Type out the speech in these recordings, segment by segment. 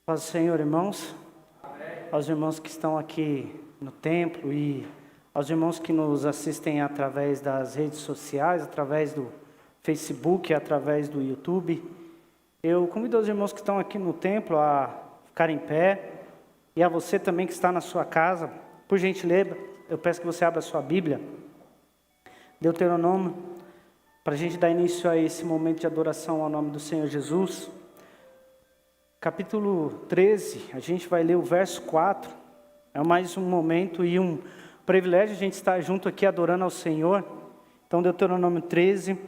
Paz do Senhor, irmãos. Aos irmãos que estão aqui no templo e aos irmãos que nos assistem através das redes sociais, através do Facebook, através do YouTube. Eu convido os irmãos que estão aqui no templo a ficar em pé e a você também que está na sua casa. Por gentileza, eu peço que você abra a sua Bíblia. Deuteronômio, para a gente dar início a esse momento de adoração ao nome do Senhor Jesus. Capítulo 13, a gente vai ler o verso 4. É mais um momento e um privilégio a gente estar junto aqui adorando ao Senhor. Então, Deuteronômio 13,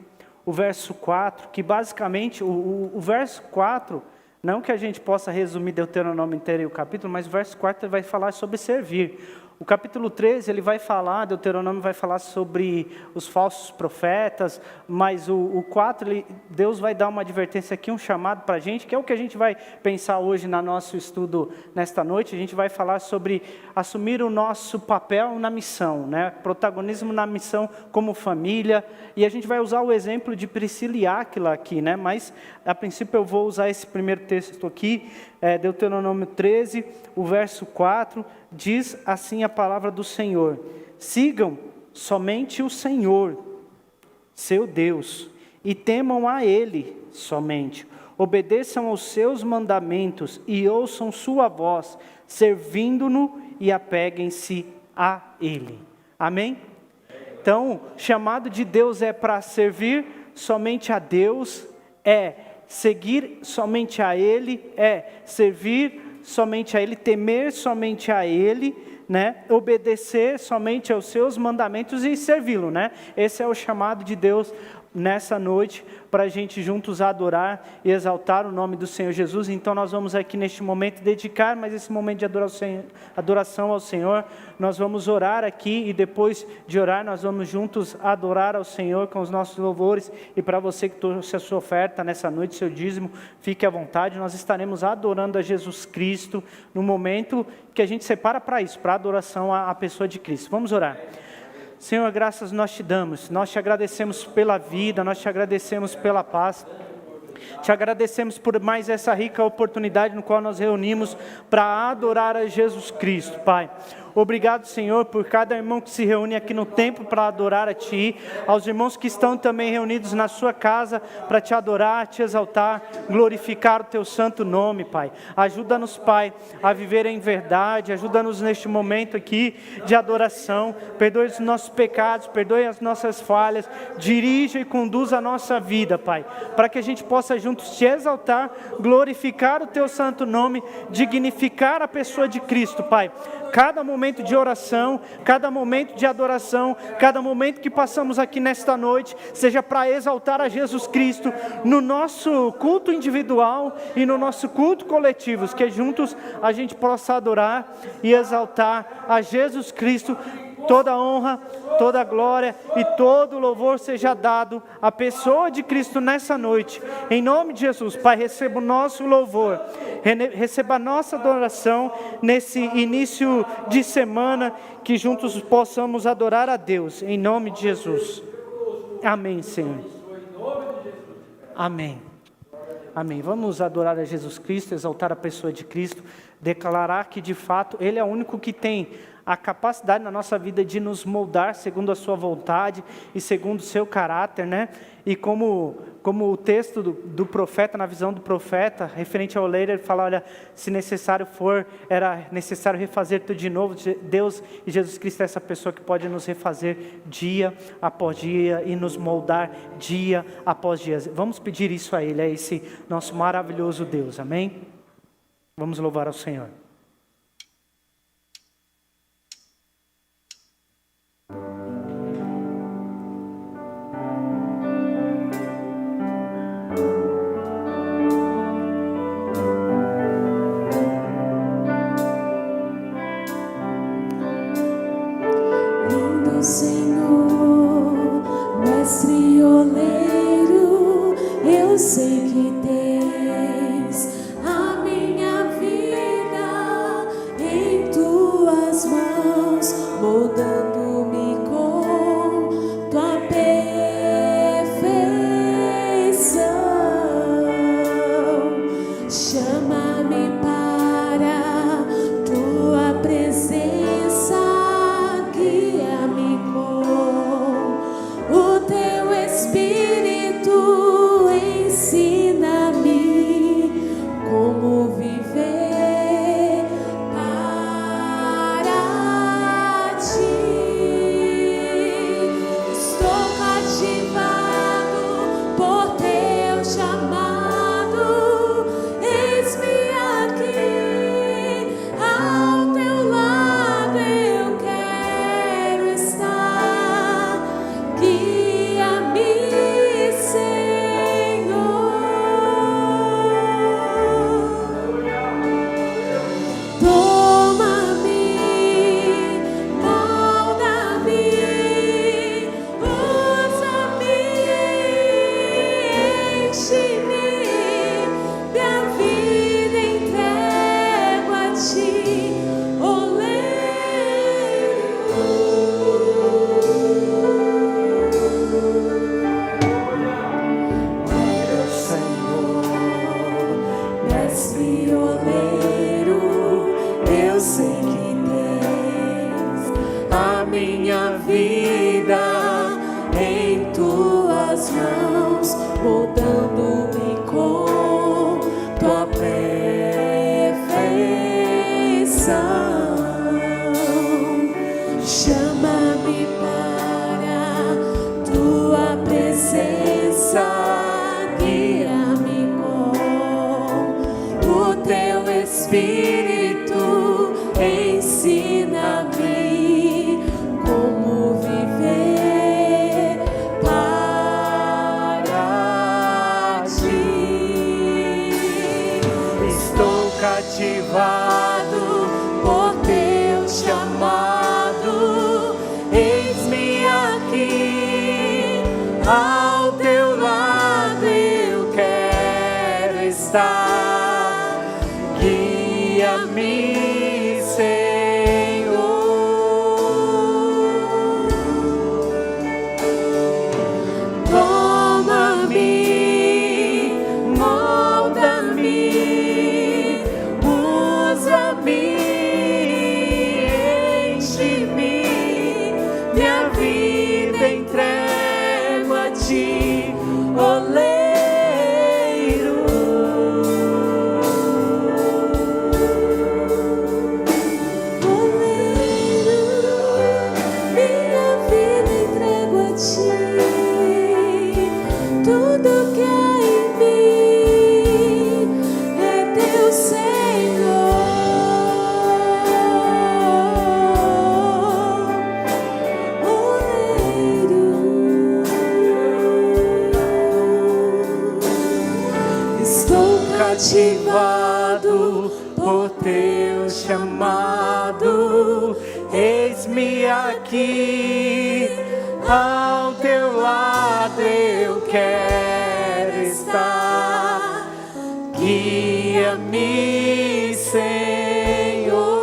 o verso 4, que basicamente, o verso 4, não que a gente possa resumir Deuteronômio inteiro e o capítulo, mas o verso 4 vai falar sobre servir. O capítulo 13, ele vai falar, Deuteronômio vai falar sobre os falsos profetas, mas o 4, Deus vai dar uma advertência aqui, um chamado para a gente, que é o que a gente vai pensar hoje no nosso estudo nesta noite. A gente vai falar sobre assumir o nosso papel na missão, né? Protagonismo na missão como família, e a gente vai usar o exemplo de Priscila e Áquila aqui, né? Mas a princípio eu vou usar esse primeiro texto aqui, Deuteronômio 13, o verso 4, diz assim a palavra do Senhor: sigam somente o Senhor, seu Deus, e temam a Ele somente, obedeçam aos seus mandamentos e ouçam sua voz, servindo-no e apeguem-se a Ele. Amém? Então, chamado de Deus é para servir somente a Deus, seguir somente a Ele, servir somente a Ele, temer somente a Ele, né? Obedecer somente aos seus mandamentos e servi-lo, né? Esse é o chamado de Deus nessa noite, para a gente juntos adorar e exaltar o nome do Senhor Jesus. Então nós vamos aqui neste momento dedicar mais esse momento de adoração ao Senhor. Nós vamos orar aqui e depois de orar nós vamos juntos adorar ao Senhor com os nossos louvores. E para você que trouxe a sua oferta nessa noite, seu dízimo, fique à vontade. Nós estaremos adorando a Jesus Cristo no momento que a gente separa para isso, para a adoração à pessoa de Cristo. Vamos orar. Senhor, graças nós te damos, nós te agradecemos pela vida, nós te agradecemos pela paz, te agradecemos por mais essa rica oportunidade no qual nós reunimos para adorar a Jesus Cristo, Pai. Obrigado, Senhor, por cada irmão que se reúne aqui no templo para adorar a Ti, aos irmãos que estão também reunidos na sua casa para Te adorar, Te exaltar, glorificar o Teu santo nome, Pai. Ajuda-nos, Pai, a viver em verdade, ajuda-nos neste momento aqui de adoração, perdoe os nossos pecados, perdoe as nossas falhas, dirija e conduza a nossa vida, Pai, para que a gente possa juntos Te exaltar, glorificar o Teu santo nome, dignificar a pessoa de Cristo, Pai. Cada momento de oração, cada momento de adoração, cada momento que passamos aqui nesta noite, seja para exaltar a Jesus Cristo no nosso culto individual e no nosso culto coletivo, que juntos a gente possa adorar e exaltar a Jesus Cristo. Toda honra, toda glória e todo louvor seja dado à pessoa de Cristo nessa noite. Em nome de Jesus, Pai, receba o nosso louvor, receba a nossa adoração nesse início de semana, que juntos possamos adorar a Deus. Em nome de Jesus. Amém, Senhor. Amém. Amém. Vamos adorar a Jesus Cristo, exaltar a pessoa de Cristo, declarar que de fato Ele é o único que tem a capacidade na nossa vida de nos moldar segundo a sua vontade e segundo o seu caráter, né? E como o texto do profeta, na visão do profeta, referente ao ler, ele fala, olha, se necessário for, era necessário refazer tudo de novo. Deus e Jesus Cristo é essa pessoa que pode nos refazer dia após dia e nos moldar dia após dia. Vamos pedir isso a Ele, é esse nosso maravilhoso Deus, amém? Vamos louvar ao Senhor. Senhor, mestre oleiro, eu sei que tens a minha vida em tuas mãos, moldando-me com tua perfeição. Chama-me para mestre oleiro, eu sei que tens a minha vida em tuas mãos, moldando-me com tua perfeição. Chama-me para tua presença, guia-me com o teu Espírito, ensina-me como viver para ti. Estou cativado por teu chamado, eis-me aqui, ao teu lado eu quero estar, guia-me, Senhor. Toma-me, molda-me, usa-me, enche-me, minha vida entrego a ti, oleiro. Minha vida entrego a ti, tudo que há em mim é teu, Senhor. Estou cativado por teu chamado, eis-me aqui, ao teu lado eu quero estar, guia-me, Senhor.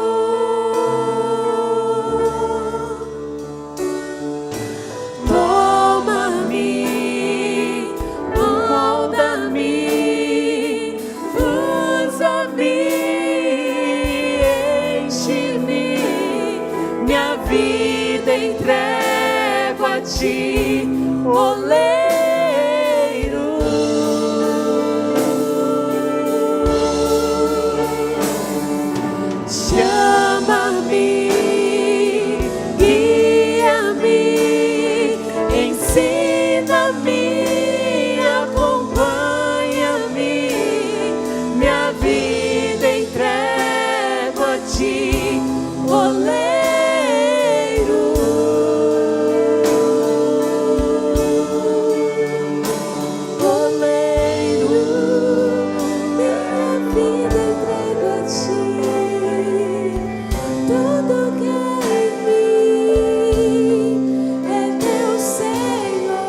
Toma-me, molda-me, usa-me, enche-me, minha vida entrego a ti, oleiro. Chama-me, guia-me, ensina-me, acompanha-me, minha vida entrego a ti, oleiro. Oleiro, minha vida entrego a ti, tudo que há em mim é teu, Senhor.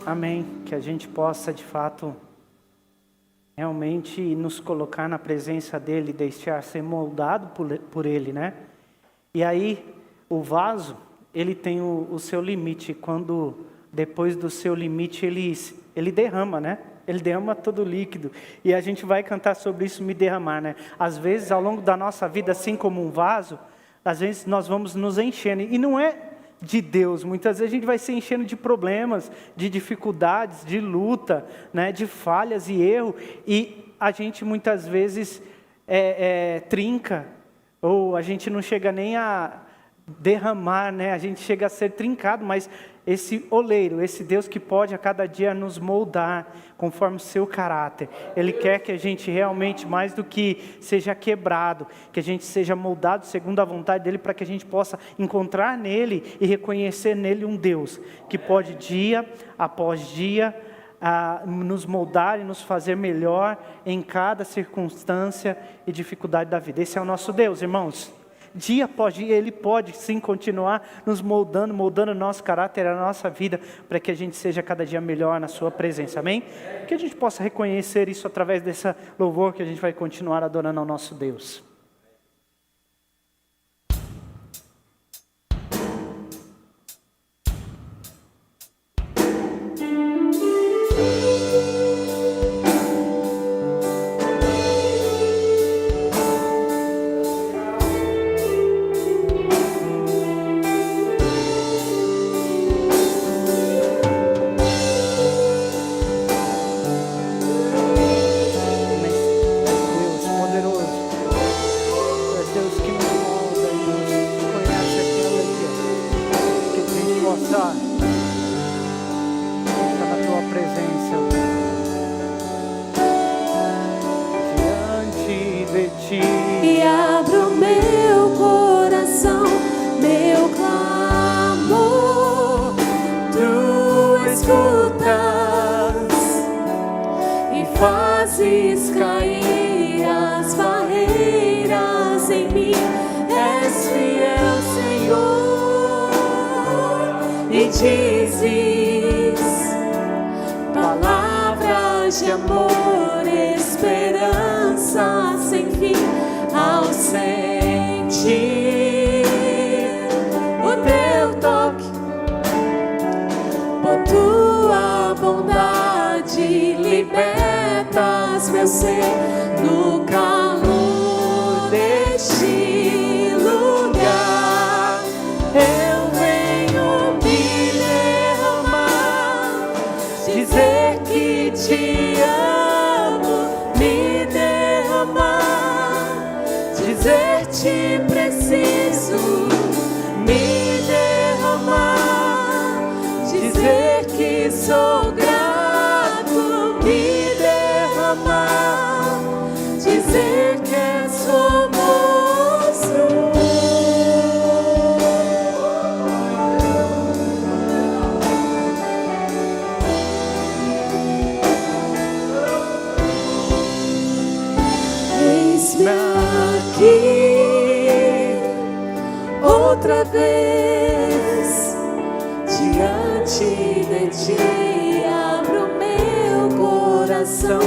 Amém. Que a gente possa, de fato, realmente nos colocar na presença dEle, deixar ser moldado por Ele, né? E aí, o vaso, ele tem o seu limite. Quando, depois do seu limite, ele derrama, né? Ele derrama todo o líquido. E a gente vai cantar sobre isso, me derramar, né? Às vezes, ao longo da nossa vida, assim como um vaso, às vezes nós vamos nos enchendo. E não é de Deus, muitas vezes a gente vai se enchendo de problemas, de dificuldades, de luta, né? De falhas e erro. E a gente muitas vezes trinca, ou a gente não chega nem a derramar, né? A gente chega a ser trincado, mas esse oleiro, esse Deus que pode a cada dia nos moldar conforme o seu caráter, Ele quer que a gente realmente, mais do que seja quebrado, que a gente seja moldado segundo a vontade dEle, para que a gente possa encontrar nele e reconhecer nele um Deus que pode dia após dia nos moldar e nos fazer melhor em cada circunstância e dificuldade da vida. Esse é o nosso Deus, irmãos. dia após dia, Ele pode sim continuar nos moldando, moldando o nosso caráter, a nossa vida, para que a gente seja cada dia melhor na sua presença, amém? Que a gente possa reconhecer isso através dessa louvor que a gente vai continuar adorando ao nosso Deus. E abro meu coração, meu clamor, tu escutas e fazes cair as barreiras em mim. És fiel, Senhor, e dizes palavras de amor, esperança sem fim. Ao sentir o teu toque, por tua bondade libertas meu ser no calor deste lugar. Eu venho me derramar, dizer que te amo, me derramar, dizer te preciso, me derramar, dizer que sou grato, me derramar, dizer que somos um. Eis-me aqui outra vez diante de ti, abro meu coração,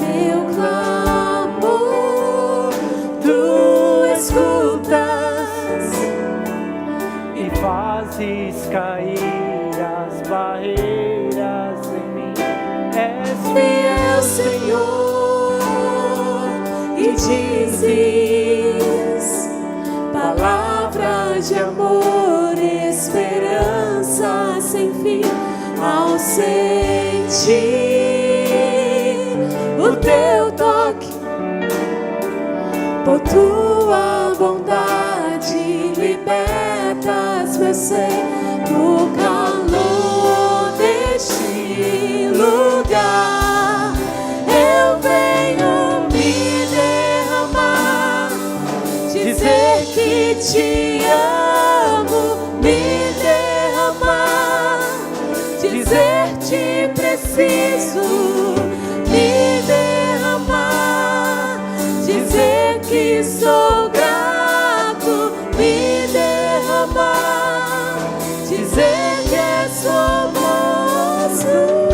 meu clamor, tu escutas E fazes cair as barreiras em mim. És fiel, Senhor, e dizes palavras de amor, esperança sem fim. Ao sentir o teu toque, por tua bondade libertas meu ser no calor deste lugar. Eu venho me derramar, dizer que te amo, me derramar, dizer te preciso, me derramar, dizer que sou grato, me derramar, dizer que somos um,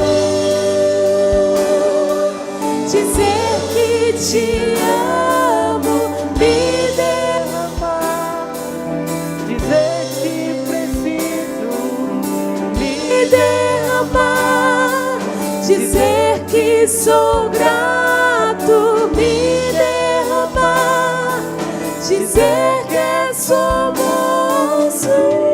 dizer que te amo, me derramar, dizer que preciso, me derramar, dizer que sou grato, me derramar, dizer que somos um.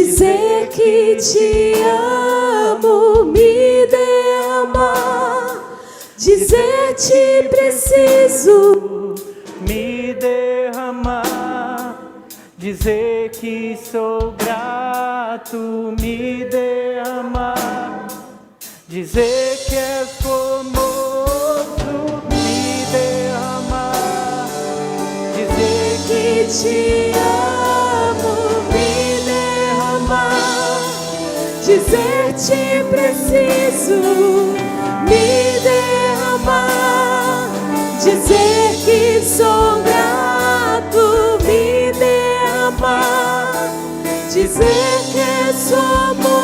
dizer que te amo, me derramar, dizer te preciso, me derramar, dizer que sou grato, me derramar, dizer que és formoso, me derramar, dizer que te amo, me derramar, dizer te preciso, me derramar, dizer que sou grato, me derramar, dizer que és famoso.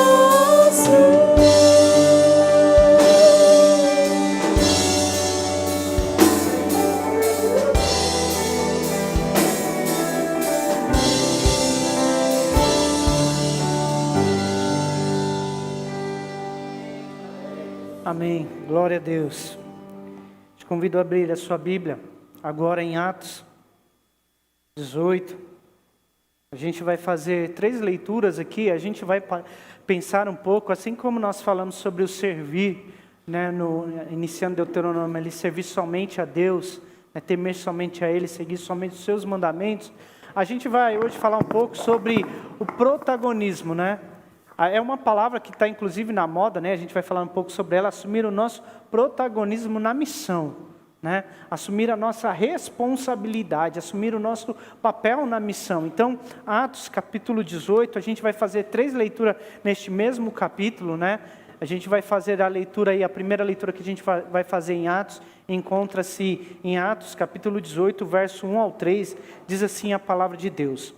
Amém, glória a Deus. Te convido a abrir a sua Bíblia, agora em Atos 18. A gente vai fazer 3 leituras aqui, a gente vai pensar um pouco, assim como nós falamos sobre o servir, né, iniciando Deuteronômio, ele servir somente a Deus, né, temer somente a Ele, seguir somente os seus mandamentos. A gente vai hoje falar um pouco sobre o protagonismo, né? É uma palavra que está inclusive na moda, né? A gente vai falar um pouco sobre ela, assumir o nosso protagonismo na missão, né? Assumir a nossa responsabilidade, assumir o nosso papel na missão. Então, Atos capítulo 18, a gente vai fazer 3 leituras neste mesmo capítulo, né? A gente vai fazer a leitura aí, a primeira leitura que a gente vai fazer em Atos, encontra-se em Atos capítulo 18, verso 1 ao 3, diz assim a palavra de Deus.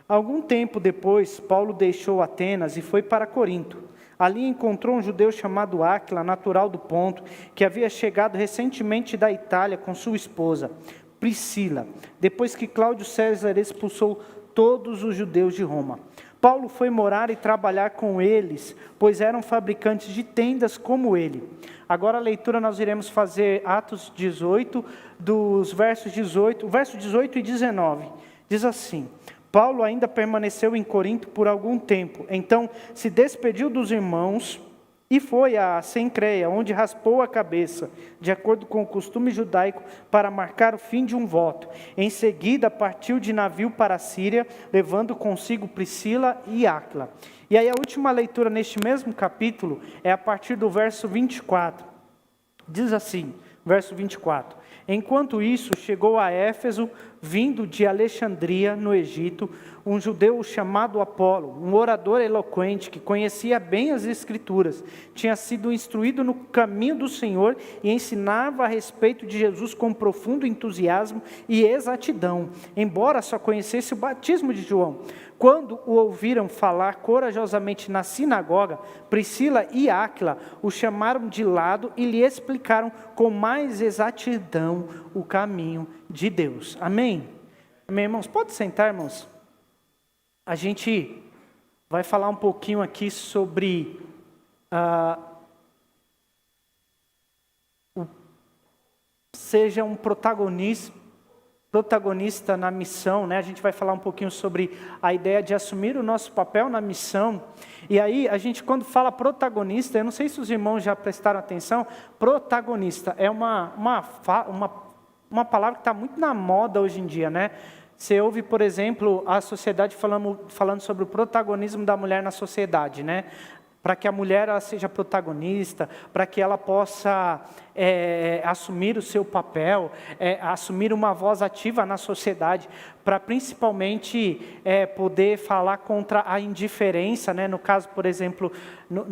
Algum tempo depois, Paulo deixou Atenas e foi para Corinto. Ali encontrou um judeu chamado Áquila, natural do Ponto, que havia chegado recentemente da Itália com sua esposa, Priscila, depois que Cláudio César expulsou todos os judeus de Roma. Paulo foi morar e trabalhar com eles, pois eram fabricantes de tendas como ele. Agora a leitura nós iremos fazer Atos 18, dos versos 18, verso 18 e 19. Diz assim: Paulo ainda permaneceu em Corinto por algum tempo, então se despediu dos irmãos e foi a Cencreia, onde raspou a cabeça, de acordo com o costume judaico, para marcar o fim de um voto. Em seguida partiu de navio para a Síria, levando consigo Priscila e Áquila. E aí a última leitura neste mesmo capítulo é a partir do verso 24. Diz assim, verso 24: Enquanto isso, chegou a Éfeso, vindo de Alexandria, no Egito, um judeu chamado Apolo, um orador eloquente que conhecia bem as Escrituras, tinha sido instruído no caminho do Senhor e ensinava a respeito de Jesus com profundo entusiasmo e exatidão, embora só conhecesse o batismo de João. Quando o ouviram falar corajosamente na sinagoga, Priscila e Áquila o chamaram de lado e lhe explicaram com mais exatidão o caminho de Deus. Amém? Amém, irmãos? Pode sentar, irmãos? A gente vai falar um pouquinho aqui sobre seja um protagonista na missão, né? A gente vai falar um pouquinho sobre a ideia de assumir o nosso papel na missão. E aí, a gente quando fala protagonista, eu não sei se os irmãos já prestaram atenção, protagonista é uma palavra que está muito na moda hoje em dia, né? Você ouve, por exemplo, a sociedade falando sobre o protagonismo da mulher na sociedade, né? Para que a mulher ela seja protagonista, para que ela possa assumir o seu papel, assumir uma voz ativa na sociedade, para principalmente poder falar contra a indiferença, né? No caso, por exemplo,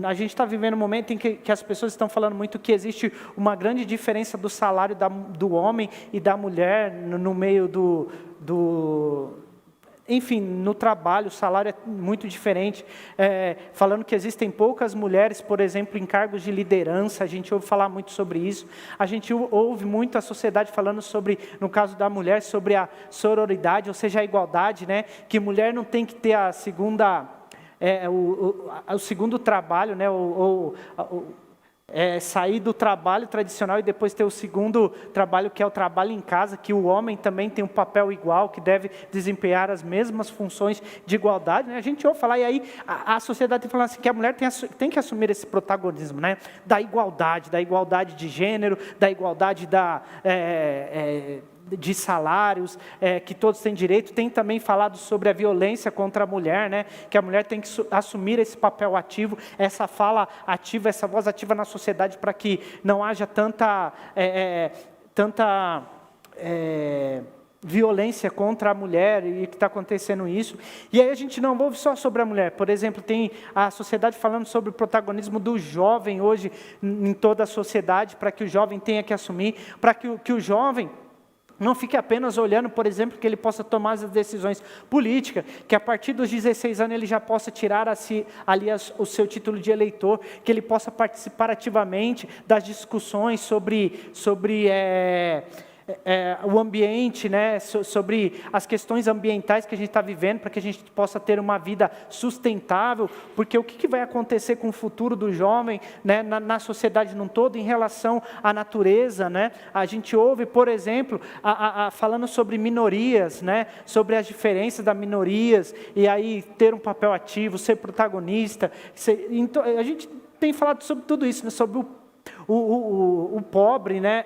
a gente está vivendo um momento em que as pessoas estão falando muito que existe uma grande diferença do salário do homem e da mulher no meio enfim, no trabalho, o salário é muito diferente, falando que existem poucas mulheres, por exemplo, em cargos de liderança, a gente ouve falar muito sobre isso, a gente ouve muito a sociedade falando sobre, no caso da mulher, sobre a sororidade, ou seja, a igualdade, né? Que mulher não tem que ter a segunda, o segundo trabalho, né? sair do trabalho tradicional e depois ter o segundo trabalho, que é o trabalho em casa, que o homem também tem um papel igual, que deve desempenhar as mesmas funções de igualdade, né? A gente ouve falar, e aí a sociedade tem falando assim, que a mulher tem que assumir esse protagonismo, né? Da igualdade de gênero, da igualdade de salários, que todos têm direito. Tem também falado sobre a violência contra a mulher, né? Que a mulher tem que assumir esse papel ativo, essa fala ativa, essa voz ativa na sociedade, para que não haja tanta violência contra a mulher, e que está acontecendo isso. E aí a gente não ouve só sobre a mulher. Por exemplo, tem a sociedade falando sobre o protagonismo do jovem hoje em toda a sociedade, para que o jovem tenha que assumir, para que o jovem não fique apenas olhando, por exemplo, que ele possa tomar as decisões políticas, que a partir dos 16 anos ele já possa tirar ali o seu título de eleitor, que ele possa participar ativamente das discussões sobre o ambiente, né, sobre as questões ambientais que a gente está vivendo, para que a gente possa ter uma vida sustentável, porque o que vai acontecer com o futuro do jovem, né, na sociedade num todo, em relação à natureza, né? A gente ouve, por exemplo, falando sobre minorias, né, sobre as diferenças das minorias, e aí ter um papel ativo, ser protagonista. Então, a gente tem falado sobre tudo isso, né, sobre o pobre, né?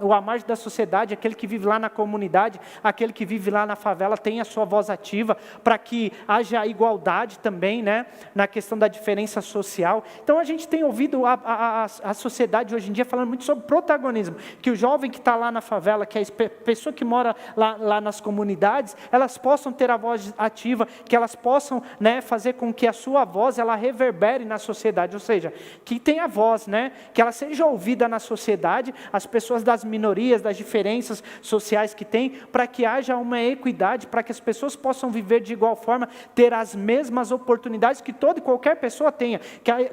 A margem da sociedade, aquele que vive lá na comunidade, aquele que vive lá na favela, tem a sua voz ativa, para que haja igualdade também, né? Na questão da diferença social. Então a gente tem ouvido a sociedade hoje em dia falando muito sobre protagonismo, que o jovem que está lá na favela, que a pessoa que mora lá nas comunidades, elas possam ter a voz ativa, que elas possam, né, fazer com que a sua voz ela reverbere na sociedade, ou seja, que tenha voz, né? Que ela seja ouvida na sociedade, as pessoas das minorias, das diferenças sociais que tem, para que haja uma equidade, para que as pessoas possam viver de igual forma, ter as mesmas oportunidades que toda e qualquer pessoa tenha,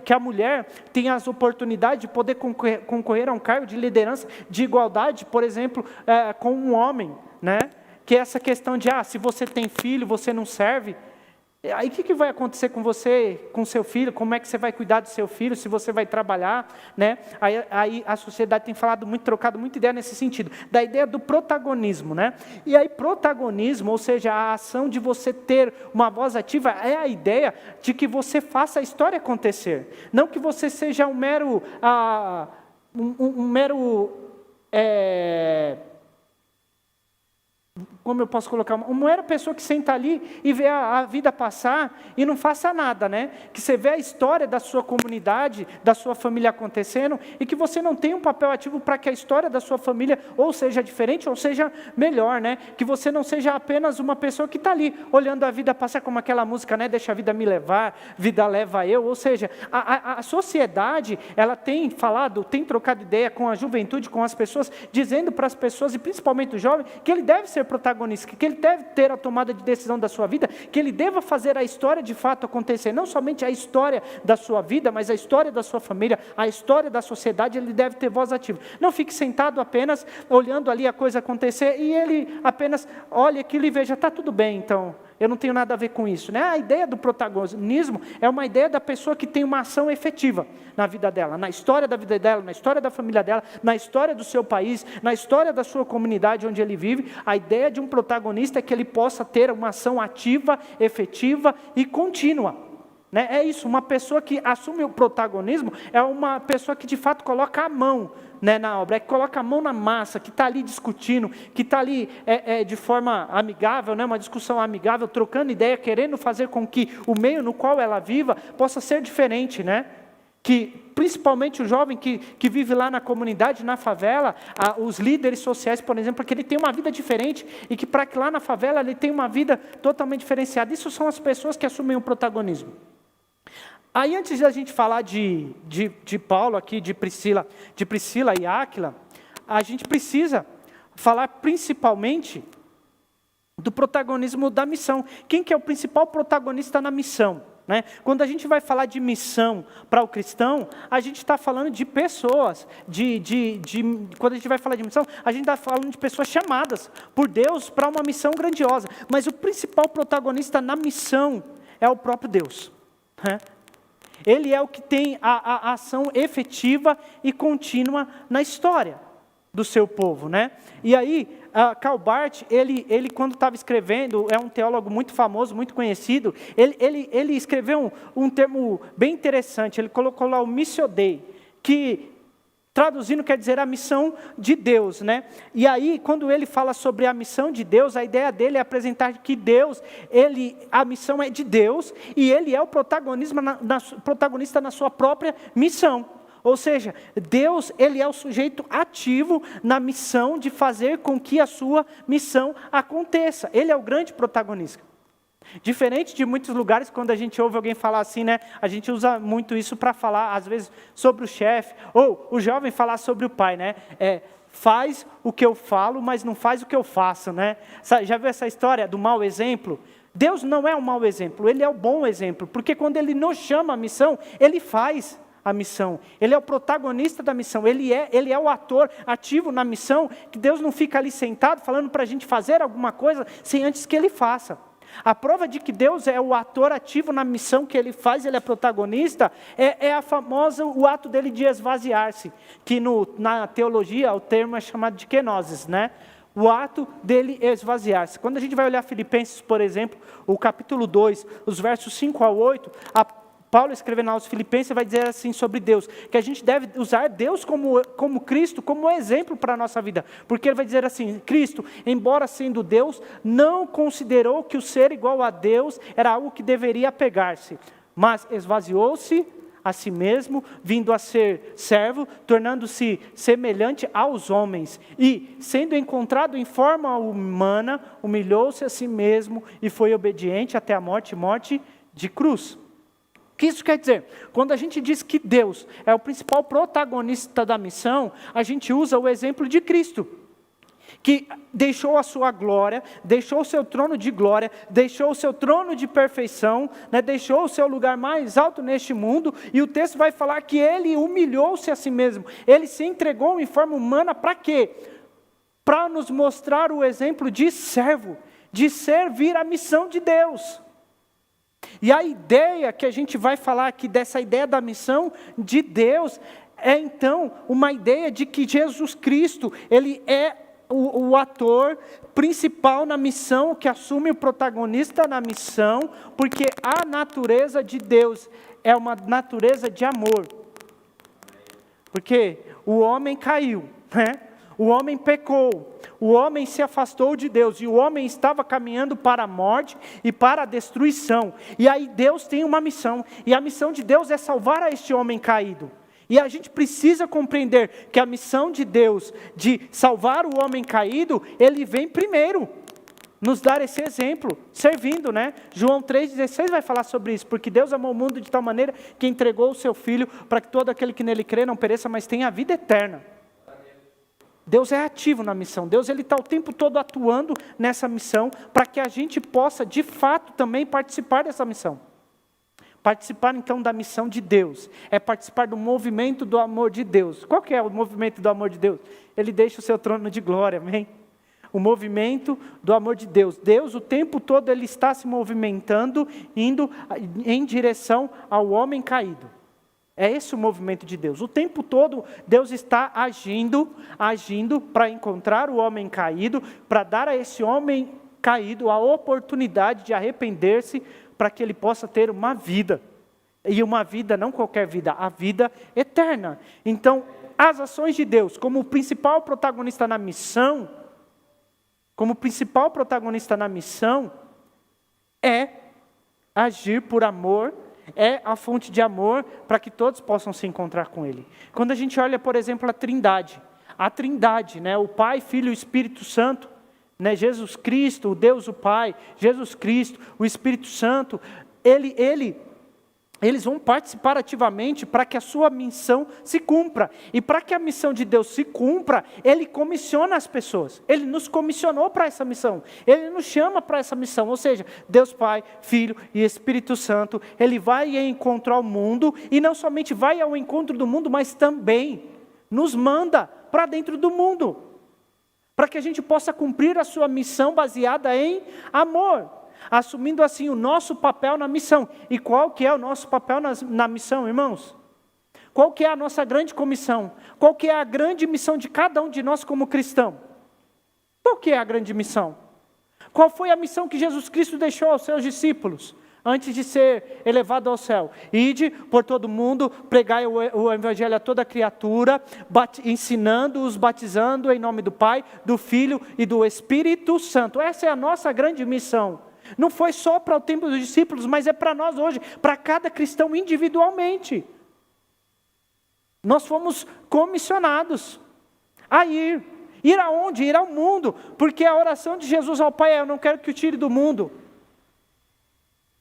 que a mulher tenha as oportunidades de poder concorrer a um cargo de liderança de igualdade, por exemplo, com um homem, né? Que essa questão de, se você tem filho, você não serve. Aí o que vai acontecer com você, com seu filho? Como é que você vai cuidar do seu filho, se você vai trabalhar, né? Aí a sociedade tem trocado muita ideia nesse sentido, da ideia do protagonismo, né? E aí protagonismo, ou seja, a ação de você ter uma voz ativa, é a ideia de que você faça a história acontecer, não que você seja um mero como eu posso colocar, uma mera pessoa que senta ali e vê a vida passar e não faça nada, né? Que você vê a história da sua comunidade, da sua família acontecendo, e que você não tem um papel ativo para que a história da sua família ou seja diferente ou seja melhor, né? Que você não seja apenas uma pessoa que está ali olhando a vida passar, como aquela música, né? Deixa a vida me levar, vida leva eu. Ou seja, a sociedade, ela tem falado, tem trocado ideia com a juventude, com as pessoas, dizendo para as pessoas, e principalmente o jovem, que ele deve ser protagonista, que ele deve ter a tomada de decisão da sua vida, que ele deva fazer a história de fato acontecer, não somente a história da sua vida, mas a história da sua família, a história da sociedade. Ele deve ter voz ativa. Não fique sentado apenas olhando ali a coisa acontecer e ele apenas olhe aquilo e veja, está tudo bem, então eu não tenho nada a ver com isso, né? A ideia do protagonismo é uma ideia da pessoa que tem uma ação efetiva na vida dela, na história da vida dela, na história da família dela, na história do seu país, na história da sua comunidade onde ele vive. A ideia de um protagonista é que ele possa ter uma ação ativa, efetiva e contínua, né? É isso, uma pessoa que assume o protagonismo é uma pessoa que de fato coloca a mão, né, na obra, que coloca a mão na massa, que está ali discutindo, que está ali de forma amigável, né, uma discussão amigável, trocando ideia, querendo fazer com que o meio no qual ela viva possa ser diferente, né? Que principalmente o jovem que vive lá na comunidade, na favela, os líderes sociais, por exemplo, que ele tem uma vida diferente e que para que lá na favela ele tenha uma vida totalmente diferenciada. Isso são as pessoas que assumem o protagonismo. Aí antes de a gente falar de Paulo aqui, de Priscila e Áquila, a gente precisa falar principalmente do protagonismo da missão. Quem que é o principal protagonista na missão, né? Quando a gente vai falar de missão para o cristão, a gente está falando de pessoas, quando a gente vai falar de missão, a gente está falando de pessoas chamadas por Deus para uma missão grandiosa, mas o principal protagonista na missão é o próprio Deus, né? Ele é o que tem a ação efetiva e contínua na história do seu povo, né? E aí, Karl Barth, ele quando estava escrevendo, é um teólogo muito famoso, muito conhecido, ele escreveu um termo bem interessante, ele colocou lá o Missio Dei, que traduzindo quer dizer a missão de Deus, né? E aí, quando ele fala sobre a missão de Deus, a ideia dele é apresentar que Deus, a missão é de Deus, e ele é o protagonista na sua própria missão. Ou seja, Deus, ele é o sujeito ativo na missão de fazer com que a sua missão aconteça. Ele é o grande protagonista. Diferente de muitos lugares, quando a gente ouve alguém falar assim, né? A gente usa muito isso para falar, às vezes, sobre o chefe, ou o jovem falar sobre o pai, né? Faz o que eu falo, mas não faz o que eu faço, né? Já viu essa história do mau exemplo? Deus não é um mau exemplo, ele é o bom exemplo, porque quando ele nos chama a missão, ele faz a missão, ele é o protagonista da missão, ele é o ator ativo na missão, que Deus não fica ali sentado falando para a gente fazer alguma coisa, sem antes que ele faça. A prova de que Deus é o ator ativo na missão que ele faz, ele é protagonista, é o ato dele de esvaziar-se, que na teologia o termo é chamado de kenosis, né? O ato dele esvaziar-se. Quando a gente vai olhar Filipenses, por exemplo, o capítulo 2, os versos 5 a 8, Paulo escrevendo aos Filipenses vai dizer assim sobre Deus, que a gente deve usar Deus como Cristo, como exemplo para a nossa vida, porque ele vai dizer assim, Cristo, embora sendo Deus, não considerou que o ser igual a Deus era algo que deveria apegar-se, mas esvaziou-se a si mesmo, vindo a ser servo, tornando-se semelhante aos homens, e sendo encontrado em forma humana, humilhou-se a si mesmo, e foi obediente até a morte de cruz. O que isso quer dizer? Quando a gente diz que Deus é o principal protagonista da missão, a gente usa o exemplo de Cristo, que deixou a sua glória, deixou o seu trono de glória, deixou o seu trono de perfeição, né, deixou o seu lugar mais alto neste mundo, e o texto vai falar que ele humilhou-se a si mesmo, ele se entregou em forma humana para quê? Para nos mostrar o exemplo de servo, de servir a missão de Deus. E a ideia que a gente vai falar aqui, dessa ideia da missão de Deus, é então uma ideia de que Jesus Cristo, ele é o ator principal na missão, que assume o protagonista na missão, porque a natureza de Deus é uma natureza de amor. Porque o homem caiu, né? O homem pecou, o homem se afastou de Deus, e o homem estava caminhando para a morte e para a destruição. E aí Deus tem uma missão, e a missão de Deus é salvar a este homem caído. E a gente precisa compreender que a missão de Deus, de salvar o homem caído, ele vem primeiro, nos dar esse exemplo, servindo, né? João 3,16 vai falar sobre isso, porque Deus amou o mundo de tal maneira que entregou o seu Filho, para que todo aquele que nele crê não pereça, mas tenha a vida eterna. Deus é ativo na missão, Deus está o tempo todo atuando nessa missão, para que a gente possa, de fato, também participar dessa missão. Participar, então, da missão de Deus, é participar do movimento do amor de Deus. Qual que é o movimento do amor de Deus? Ele deixa o seu trono de glória, amém? O movimento do amor de Deus. Deus, o tempo todo, ele está se movimentando, indo em direção ao homem caído. É esse o movimento de Deus. O tempo todo, Deus está agindo para encontrar o homem caído, para dar a esse homem caído a oportunidade de arrepender-se, para que ele possa ter uma vida. E uma vida, não qualquer vida, a vida eterna. Então, as ações de Deus, como principal protagonista na missão, é agir por amor, é a fonte de amor para que todos possam se encontrar com Ele. Quando a gente olha, por exemplo, a Trindade, né, o Pai, Filho e o Espírito Santo, né, Jesus Cristo, o Deus o Pai, Jesus Cristo, o Espírito Santo, eles vão participar ativamente para que a sua missão se cumpra. E para que a missão de Deus se cumpra, Ele comissiona as pessoas. Ele nos comissionou para essa missão. Ele nos chama para essa missão. Ou seja, Deus Pai, Filho e Espírito Santo, Ele vai encontrar o mundo, e não somente vai ao encontro do mundo, mas também nos manda para dentro do mundo, para que a gente possa cumprir a sua missão baseada em amor. assumindo assim o nosso papel na missão. E qual que é o nosso papel na missão, irmãos? Qual que é a nossa grande comissão? Qual que é a grande missão de cada um de nós como cristão? Qual que é a grande missão? Qual foi a missão que Jesus Cristo deixou aos seus discípulos, antes de ser elevado ao céu? Ide por todo mundo, pregai o evangelho a toda criatura, ensinando-os, batizando em nome do Pai, do Filho e do Espírito Santo. Essa é a nossa grande missão. Não foi só para o tempo dos discípulos, mas é para nós hoje, para cada cristão individualmente. Nós fomos comissionados a ir. Ir aonde? Ir ao mundo. Porque a oração de Jesus ao Pai é: eu não quero que o tire do mundo.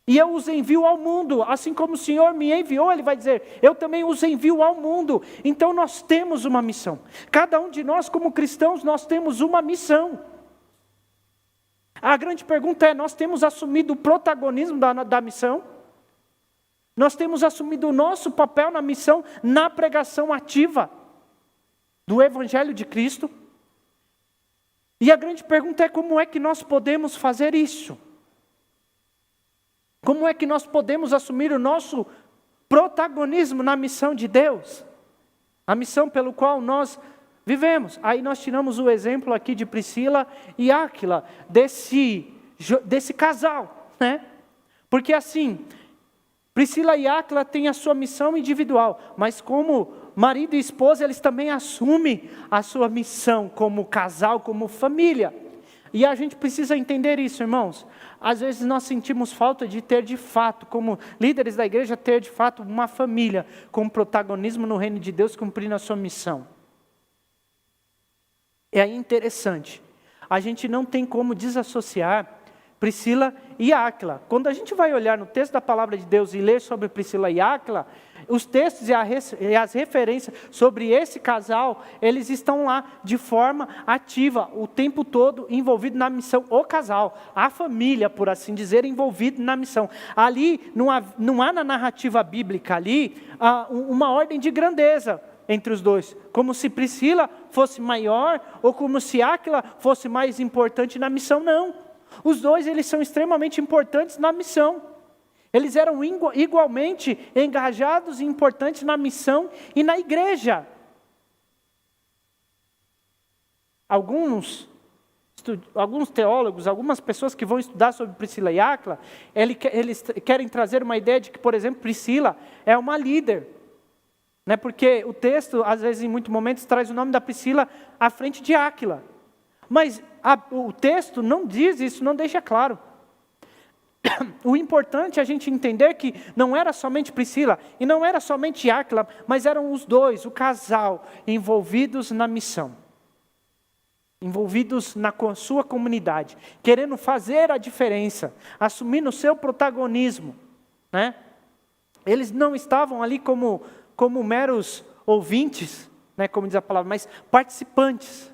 E eu os envio ao mundo. Assim como o Senhor me enviou, Ele vai dizer: eu também os envio ao mundo. Então nós temos uma missão. Cada um de nós como cristãos, nós temos uma missão. A grande pergunta é: nós temos assumido o protagonismo da missão? Nós temos assumido o nosso papel na missão, na pregação ativa do Evangelho de Cristo? E a grande pergunta é: como é que nós podemos fazer isso? Como é que nós podemos assumir o nosso protagonismo na missão de Deus? A missão pelo qual nós vivemos. Aí nós tiramos o exemplo aqui de Priscila e Áquila, desse casal, né? Porque assim, Priscila e Áquila têm a sua missão individual, mas como marido e esposa, eles também assumem a sua missão como casal, como família. E a gente precisa entender isso, irmãos. Às vezes nós sentimos falta de ter de fato, como líderes da igreja, ter de fato uma família com protagonismo no reino de Deus, cumprindo a sua missão. É interessante. A gente não tem como desassociar Priscila e Áquila. Quando a gente vai olhar no texto da palavra de Deus e ler sobre Priscila e Áquila, os textos e as referências sobre esse casal, eles estão lá de forma ativa, o tempo todo envolvido na missão. O casal, a família, por assim dizer, envolvido na missão. Ali, não há na narrativa bíblica ali uma ordem de grandeza entre os dois, como se Priscila fosse maior ou como se Áquila fosse mais importante na missão. Não. Os dois, eles são extremamente importantes na missão. Eles eram igualmente engajados e importantes na missão e na igreja. Alguns teólogos, algumas pessoas que vão estudar sobre Priscila e Áquila, eles querem trazer uma ideia de que, por exemplo, Priscila é uma líder. Né? Porque o texto, às vezes, em muitos momentos, traz o nome da Priscila à frente de Áquila. Mas o texto não diz isso, não deixa claro. O importante é a gente entender que não era somente Priscila e não era somente Áquila, mas eram os dois, o casal, envolvidos na missão. Envolvidos na sua comunidade, querendo fazer a diferença, assumindo o seu protagonismo. Né? Eles não estavam ali como meros ouvintes, né, como diz a palavra, mas participantes.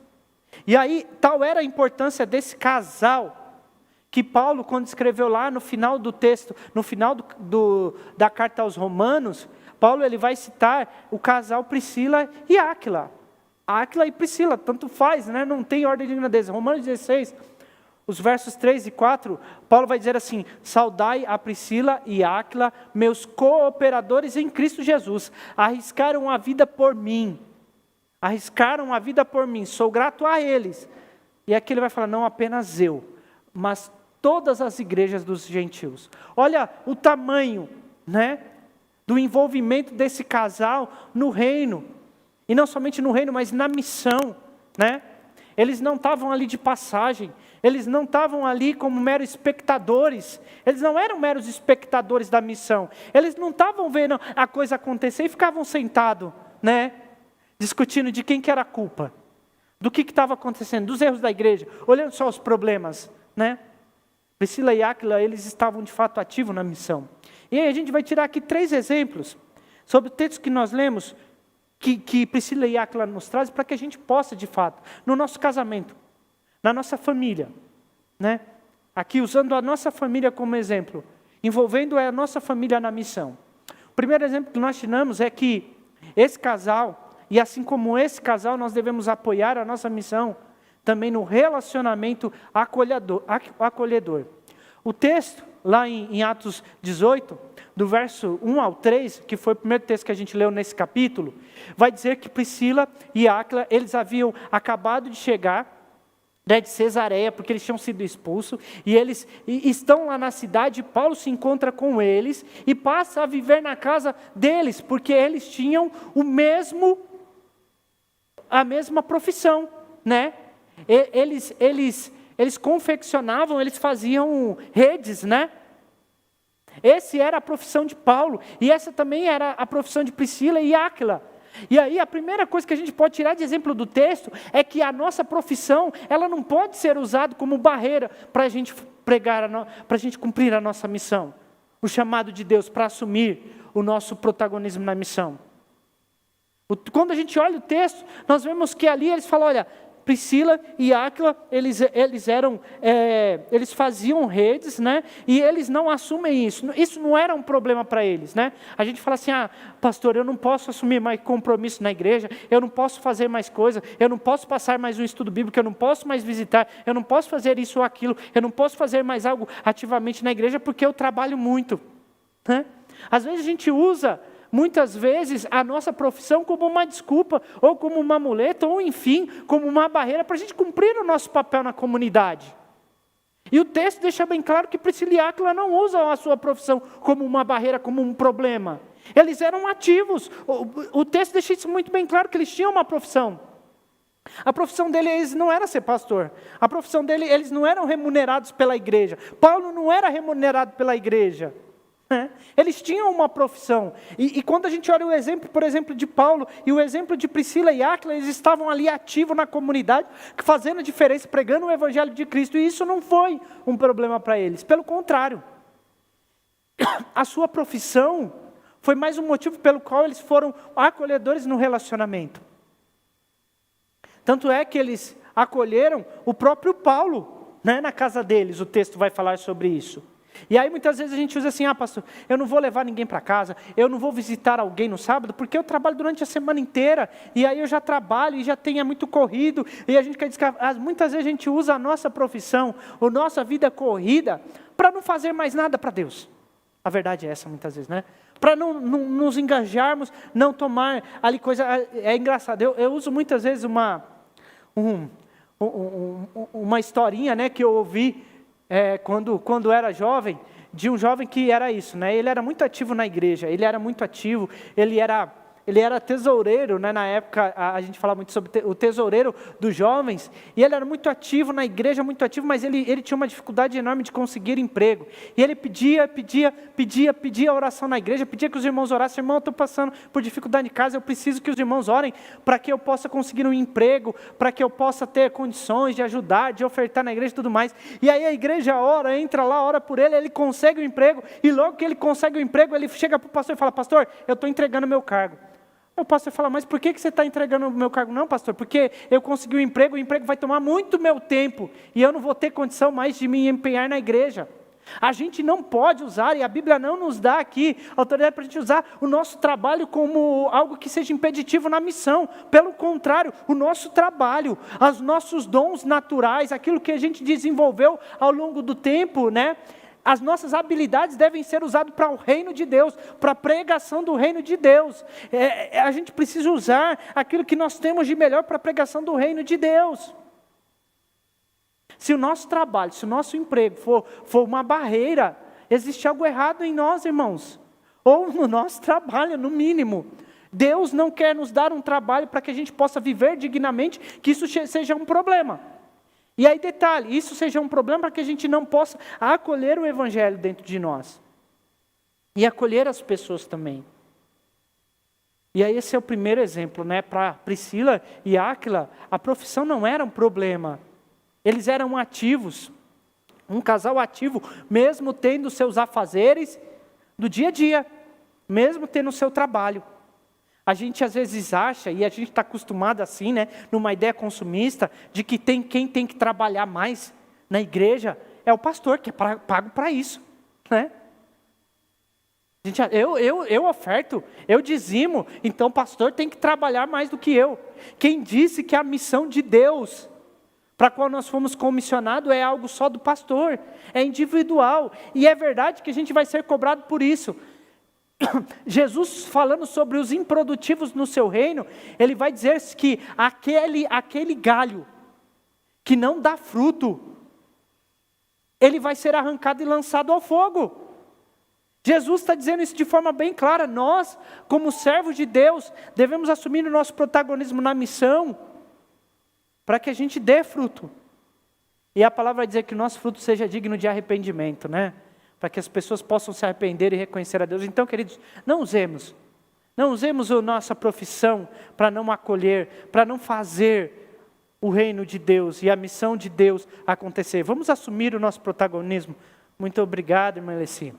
E aí, tal era a importância desse casal, que Paulo, quando escreveu lá no final do texto, no final da carta aos Romanos, Paulo ele vai citar o casal Priscila e Áquila. Áquila e Priscila, tanto faz, né? Não tem ordem de grandeza. Romanos 16, os versos 3 e 4, Paulo vai dizer assim: saudai a Priscila e Áquila, meus cooperadores em Cristo Jesus, arriscaram a vida por mim. Arriscaram a vida por mim, sou grato a eles. E aqui ele vai falar: não apenas eu, mas todas as igrejas dos gentios. Olha o tamanho, né, do envolvimento desse casal no reino. E não somente no reino, mas na missão. Né? Eles não estavam ali de passagem. Eles não estavam ali como meros espectadores. Eles não eram meros espectadores da missão. Eles não estavam vendo a coisa acontecer e ficavam sentados, né, discutindo de quem que era a culpa, do que estava acontecendo, dos erros da igreja, olhando só os problemas, né? Priscila e Áquila, eles estavam de fato ativos na missão. E aí a gente vai tirar aqui 3 exemplos sobre o texto que nós lemos, que Priscila e Áquila nos trazem, para que a gente possa, de fato, no nosso casamento, na nossa família, né? Aqui usando a nossa família como exemplo, envolvendo a nossa família na missão. O primeiro exemplo que nós tiramos é que esse casal, e assim como esse casal, nós devemos apoiar a nossa missão também no relacionamento acolhedor. O texto, lá em Atos 18, do verso 1 ao 3, que foi o primeiro texto que a gente leu nesse capítulo, vai dizer que Priscila e Áquila, eles haviam acabado de chegar, né, de Cesareia, porque eles tinham sido expulsos, e eles estão lá na cidade. Paulo se encontra com eles e passa a viver na casa deles, porque eles tinham a mesma profissão, né? Eles confeccionavam, eles faziam redes, né? Essa era a profissão de Paulo, e essa também era a profissão de Priscila e Áquila. E aí a primeira coisa que a gente pode tirar de exemplo do texto é que a nossa profissão, ela não pode ser usada como barreira para a gente pregar, para a gente cumprir a nossa missão, o chamado de Deus para assumir o nosso protagonismo na missão. Quando a gente olha o texto, nós vemos que ali eles falam, olha, Priscila e Áquila, eles faziam redes, né? E eles não assumem isso. Isso não era um problema para eles, né? A gente fala assim, pastor, eu não posso assumir mais compromisso na igreja, eu não posso fazer mais coisa, eu não posso passar mais um estudo bíblico, eu não posso mais visitar, eu não posso fazer isso ou aquilo, eu não posso fazer mais algo ativamente na igreja porque eu trabalho muito, né? Às vezes a gente usa muitas vezes a nossa profissão como uma desculpa, ou como uma muleta, ou enfim, como uma barreira para a gente cumprir o nosso papel na comunidade. E o texto deixa bem claro que Priscila e Áquila não usam a sua profissão como uma barreira, como um problema. Eles eram ativos. O texto deixa isso muito bem claro, que eles tinham uma profissão. A profissão deles não era ser pastor. A profissão deles, eles não eram remunerados pela igreja. Paulo não era remunerado pela igreja. Eles tinham uma profissão, e quando a gente olha o exemplo, por exemplo, de Paulo e o exemplo de Priscila e Áquila, eles estavam ali ativos na comunidade, fazendo diferença, pregando o evangelho de Cristo, e isso não foi um problema para eles, pelo contrário, a sua profissão foi mais um motivo pelo qual eles foram acolhedores no relacionamento. Tanto é que eles acolheram o próprio Paulo, né, na casa deles. O texto vai falar sobre isso. E aí muitas vezes a gente usa assim, pastor, eu não vou levar ninguém para casa, eu não vou visitar alguém no sábado, porque eu trabalho durante a semana inteira, e aí eu já trabalho, e já tenho muito corrido, e a gente quer dizer que muitas vezes a gente usa a nossa profissão, a nossa vida corrida, para não fazer mais nada para Deus. A verdade é essa muitas vezes, né? Para não nos engajarmos, não tomar ali coisa. É engraçado, eu uso muitas vezes uma historinha, né, que eu ouvi quando era jovem, de um jovem que era isso, né? Ele era muito ativo na igreja, ele era muito ativo, ele era tesoureiro, né? Na época a gente falava muito sobre o tesoureiro dos jovens, e ele era muito ativo na igreja, muito ativo, mas ele tinha uma dificuldade enorme de conseguir emprego, e ele pedia oração na igreja, pedia que os irmãos orassem. Irmão, eu estou passando por dificuldade em casa, eu preciso que os irmãos orem, para que eu possa conseguir um emprego, para que eu possa ter condições de ajudar, de ofertar na igreja e tudo mais. E aí a igreja ora, entra lá, ora por ele consegue o emprego, e logo que ele consegue o emprego, ele chega para o pastor e fala, pastor, eu estou entregando o meu cargo. O pastor fala, mas por que você está entregando o meu cargo? Não, pastor, porque eu consegui o emprego vai tomar muito meu tempo, e eu não vou ter condição mais de me empenhar na igreja. A gente não pode usar, e a Bíblia não nos dá aqui autoridade para a gente usar o nosso trabalho como algo que seja impeditivo na missão. Pelo contrário, o nosso trabalho, os nossos dons naturais, aquilo que a gente desenvolveu ao longo do tempo, né? As nossas habilidades devem ser usadas para o reino de Deus, para a pregação do reino de Deus. A gente precisa usar aquilo que nós temos de melhor para a pregação do reino de Deus. Se o nosso trabalho, se o nosso emprego for uma barreira, existe algo errado em nós, irmãos. Ou no nosso trabalho, no mínimo. Deus não quer nos dar um trabalho para que a gente possa viver dignamente, que isso seja um problema. E aí detalhe, isso seja um problema para que a gente não possa acolher o evangelho dentro de nós. E acolher as pessoas também. E aí esse é o primeiro exemplo, né? Para Priscila e Áquila, a profissão não era um problema. Eles eram ativos. Um casal ativo, mesmo tendo seus afazeres do dia a dia. Mesmo tendo o seu trabalho. A gente às vezes acha, e a gente está acostumado assim, né, numa ideia consumista, de que quem tem que trabalhar mais na igreja é o pastor, que é pago para isso, né? Eu oferto, eu dizimo, então o pastor tem que trabalhar mais do que eu. Quem disse que a missão de Deus para a qual nós fomos comissionados é algo só do pastor, é individual, e é verdade que a gente vai ser cobrado por isso. Jesus falando sobre os improdutivos no seu reino, ele vai dizer que aquele galho que não dá fruto, ele vai ser arrancado e lançado ao fogo. Jesus está dizendo isso de forma bem clara. Nós, como servos de Deus, devemos assumir o nosso protagonismo na missão, para que a gente dê fruto. E a palavra vai dizer que o nosso fruto seja digno de arrependimento, né? Para que as pessoas possam se arrepender e reconhecer a Deus. Então, queridos, não usemos a nossa profissão para não acolher, para não fazer o reino de Deus e a missão de Deus acontecer. Vamos assumir o nosso protagonismo. Muito obrigado, irmã Alessia.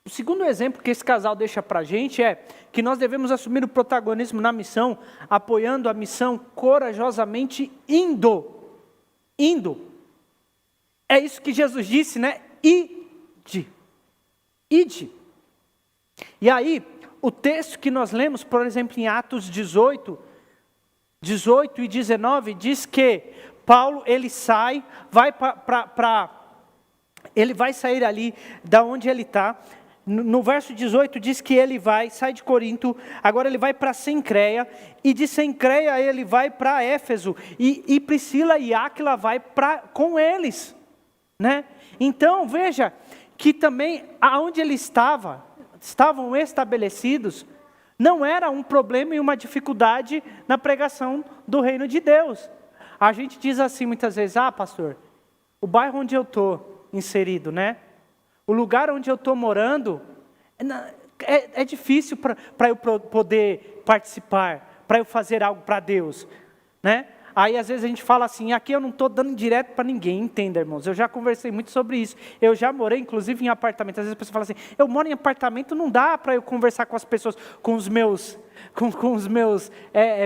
O segundo exemplo que esse casal deixa para a gente é que nós devemos assumir o protagonismo na missão, apoiando a missão corajosamente indo. É isso que Jesus disse, né? Ide. E aí, o texto que nós lemos, por exemplo, em Atos 18 e 19, diz que Paulo, ele sai, ele vai sair ali da onde ele está. No verso 18 diz que ele sai de Corinto, agora ele vai para Cencreia, e de Cencreia ele vai para Éfeso, e Priscila e Áquila vai com eles, né? Então veja que também aonde ele estavam estabelecidos, não era um problema e uma dificuldade na pregação do reino de Deus. A gente diz assim muitas vezes, pastor, o bairro onde eu estou inserido, né? O lugar onde eu estou morando, é difícil para eu poder participar, para eu fazer algo para Deus, né? Aí às vezes a gente fala assim, aqui eu não estou dando direto para ninguém, entenda, irmãos, eu já conversei muito sobre isso, eu já morei inclusive em apartamento, às vezes a pessoa fala assim, eu moro em apartamento, não dá para eu conversar com as pessoas, com os meus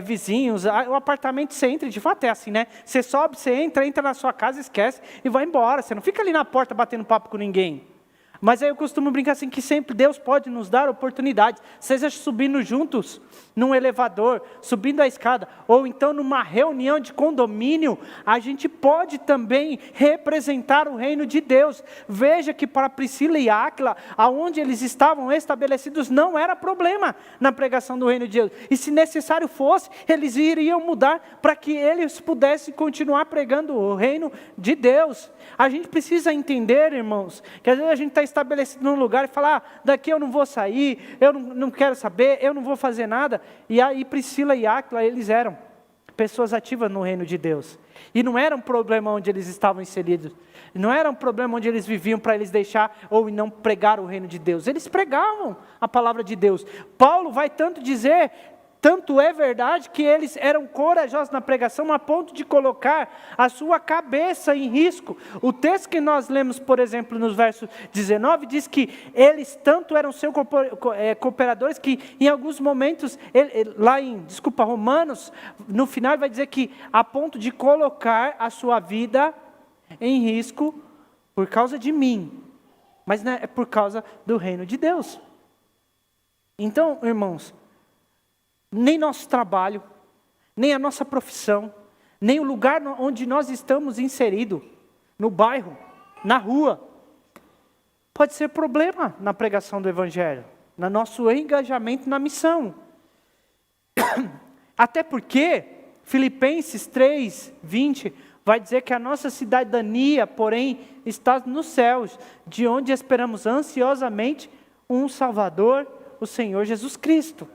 vizinhos, o apartamento você entra, de fato é assim, né? Você sobe, você entra na sua casa, esquece e vai embora, você não fica ali na porta batendo papo com ninguém. Mas aí eu costumo brincar assim, que sempre Deus pode nos dar oportunidades, seja subindo juntos num elevador, subindo a escada, ou então numa reunião de condomínio, a gente pode também representar o reino de Deus. Veja que para Priscila e Áquila, aonde eles estavam estabelecidos, não era problema na pregação do reino de Deus, e se necessário fosse, eles iriam mudar para que eles pudessem continuar pregando o reino de Deus. A gente precisa entender, irmãos, que às vezes a gente está estabelecido num lugar e fala, daqui eu não vou sair, eu não quero saber, eu não vou fazer nada. E aí Priscila e Áquila, eles eram pessoas ativas no reino de Deus. E não era um problema onde eles estavam inseridos, não era um problema onde eles viviam para eles deixar ou não pregar o reino de Deus. Eles pregavam a palavra de Deus. Paulo vai tanto é verdade que eles eram corajosos na pregação a ponto de colocar a sua cabeça em risco. O texto que nós lemos, por exemplo, nos versos 19, diz que eles tanto eram seus cooperadores que em alguns momentos, Romanos, no final vai dizer que a ponto de colocar a sua vida em risco por causa de mim, mas não é por causa do reino de Deus. Então, irmãos, nem nosso trabalho, nem a nossa profissão, nem o lugar onde nós estamos inseridos, no bairro, na rua, pode ser problema na pregação do Evangelho, no nosso engajamento na missão. Até porque Filipenses 3:20 vai dizer que a nossa cidadania, porém, está nos céus, de onde esperamos ansiosamente um Salvador, o Senhor Jesus Cristo.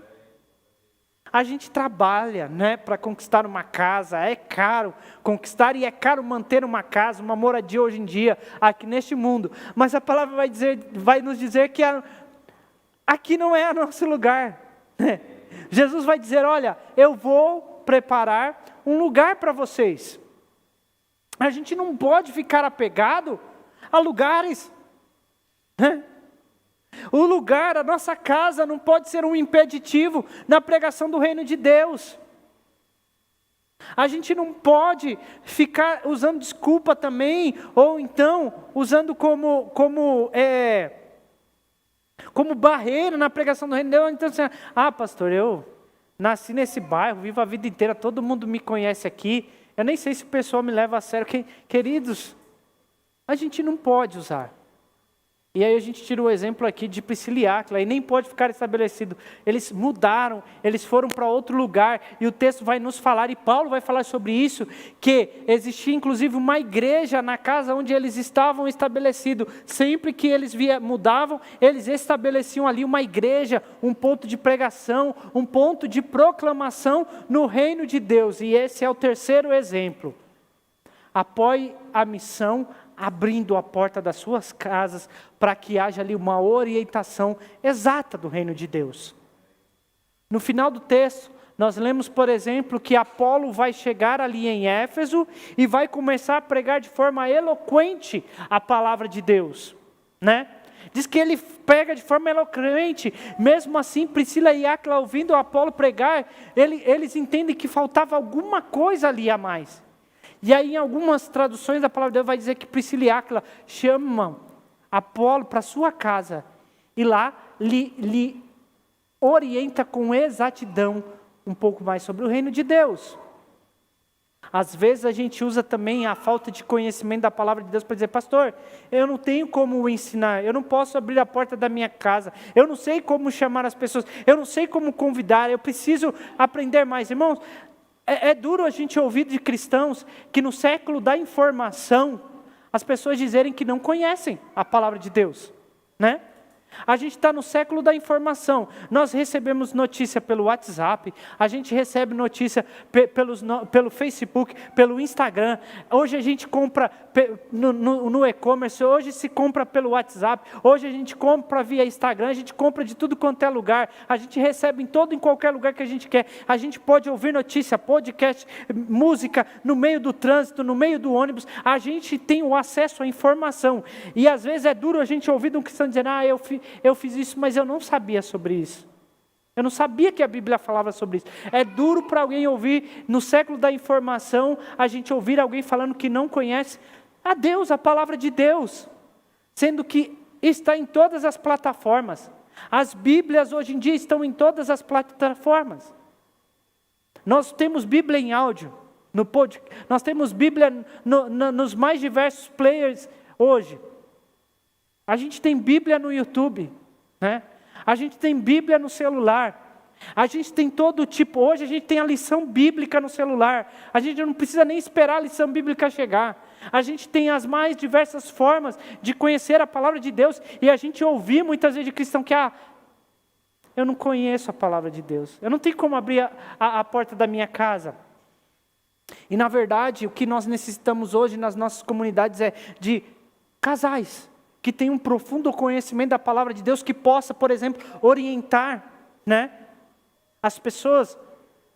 A gente trabalha, né, para conquistar uma casa, é caro conquistar e é caro manter uma casa, uma moradia hoje em dia, aqui neste mundo. Mas a palavra vai nos dizer que aqui não é o nosso lugar. Né? Jesus vai dizer, olha, eu vou preparar um lugar para vocês. A gente não pode ficar apegado a lugares, né? O lugar, a nossa casa, não pode ser um impeditivo na pregação do reino de Deus. A gente não pode ficar usando desculpa também, ou então usando como como barreira na pregação do reino de Deus. Então, assim, pastor, eu nasci nesse bairro, vivo a vida inteira, todo mundo me conhece aqui, eu nem sei se o pessoal me leva a sério. Queridos, a gente não pode usar. E aí a gente tira o exemplo aqui de Priscila e Áquila, e nem pode ficar estabelecido. Eles mudaram, eles foram para outro lugar, e o texto vai nos falar, e Paulo vai falar sobre isso, que existia inclusive uma igreja na casa onde eles estavam estabelecidos. Sempre que eles mudavam, eles estabeleciam ali uma igreja, um ponto de pregação, um ponto de proclamação no reino de Deus. E esse é o terceiro exemplo. Apoie a missão, abrindo a porta das suas casas, para que haja ali uma orientação exata do reino de Deus. No final do texto, nós lemos, por exemplo, que Apolo vai chegar ali em Éfeso, e vai começar a pregar de forma eloquente a palavra de Deus, né? Diz que ele prega de forma eloquente. Mesmo assim, Priscila e Áquila, ouvindo Apolo pregar, eles entendem que faltava alguma coisa ali a mais. E aí, em algumas traduções da palavra de Deus, vai dizer que Priscila e Áquila chamam Apolo para sua casa, e lá lhe orienta com exatidão um pouco mais sobre o reino de Deus. Às vezes a gente usa também a falta de conhecimento da palavra de Deus para dizer: pastor, eu não tenho como ensinar, eu não posso abrir a porta da minha casa, eu não sei como chamar as pessoas, eu não sei como convidar, eu preciso aprender mais. Irmãos, é duro a gente ouvir de cristãos que no século da informação, as pessoas dizerem que não conhecem a palavra de Deus, né? A gente está no século da informação. Nós recebemos notícia pelo WhatsApp, a gente recebe notícia pelo Facebook, pelo Instagram. Hoje a gente compra no e-commerce, hoje se compra pelo WhatsApp, hoje a gente compra via Instagram, a gente compra de tudo quanto é lugar, a gente recebe em qualquer lugar que a gente quer. A gente pode ouvir notícia, podcast, música, no meio do trânsito, no meio do ônibus. A gente tem o acesso à informação. E às vezes é duro a gente ouvir de um cristão dizer: eu fiz isso, mas eu não sabia sobre isso. Eu não sabia que a Bíblia falava sobre isso. É duro para alguém ouvir, no século da informação, a gente ouvir alguém falando que não conhece a Deus, a palavra de Deus, sendo que está em todas as plataformas. As Bíblias hoje em dia estão em todas as plataformas. Nós temos Bíblia em áudio, nós temos Bíblia nos mais diversos players hoje. A gente tem Bíblia no YouTube, né? A gente tem Bíblia no celular. A gente tem todo tipo. Hoje a gente tem a lição bíblica no celular. A gente não precisa nem esperar a lição bíblica chegar. A gente tem as mais diversas formas de conhecer a palavra de Deus. E a gente ouve muitas vezes de cristão que eu não conheço a palavra de Deus. Eu não tenho como abrir a porta da minha casa. E na verdade, o que nós necessitamos hoje nas nossas comunidades é de casais que tenham um profundo conhecimento da palavra de Deus, que possa, por exemplo, orientar, né, as pessoas.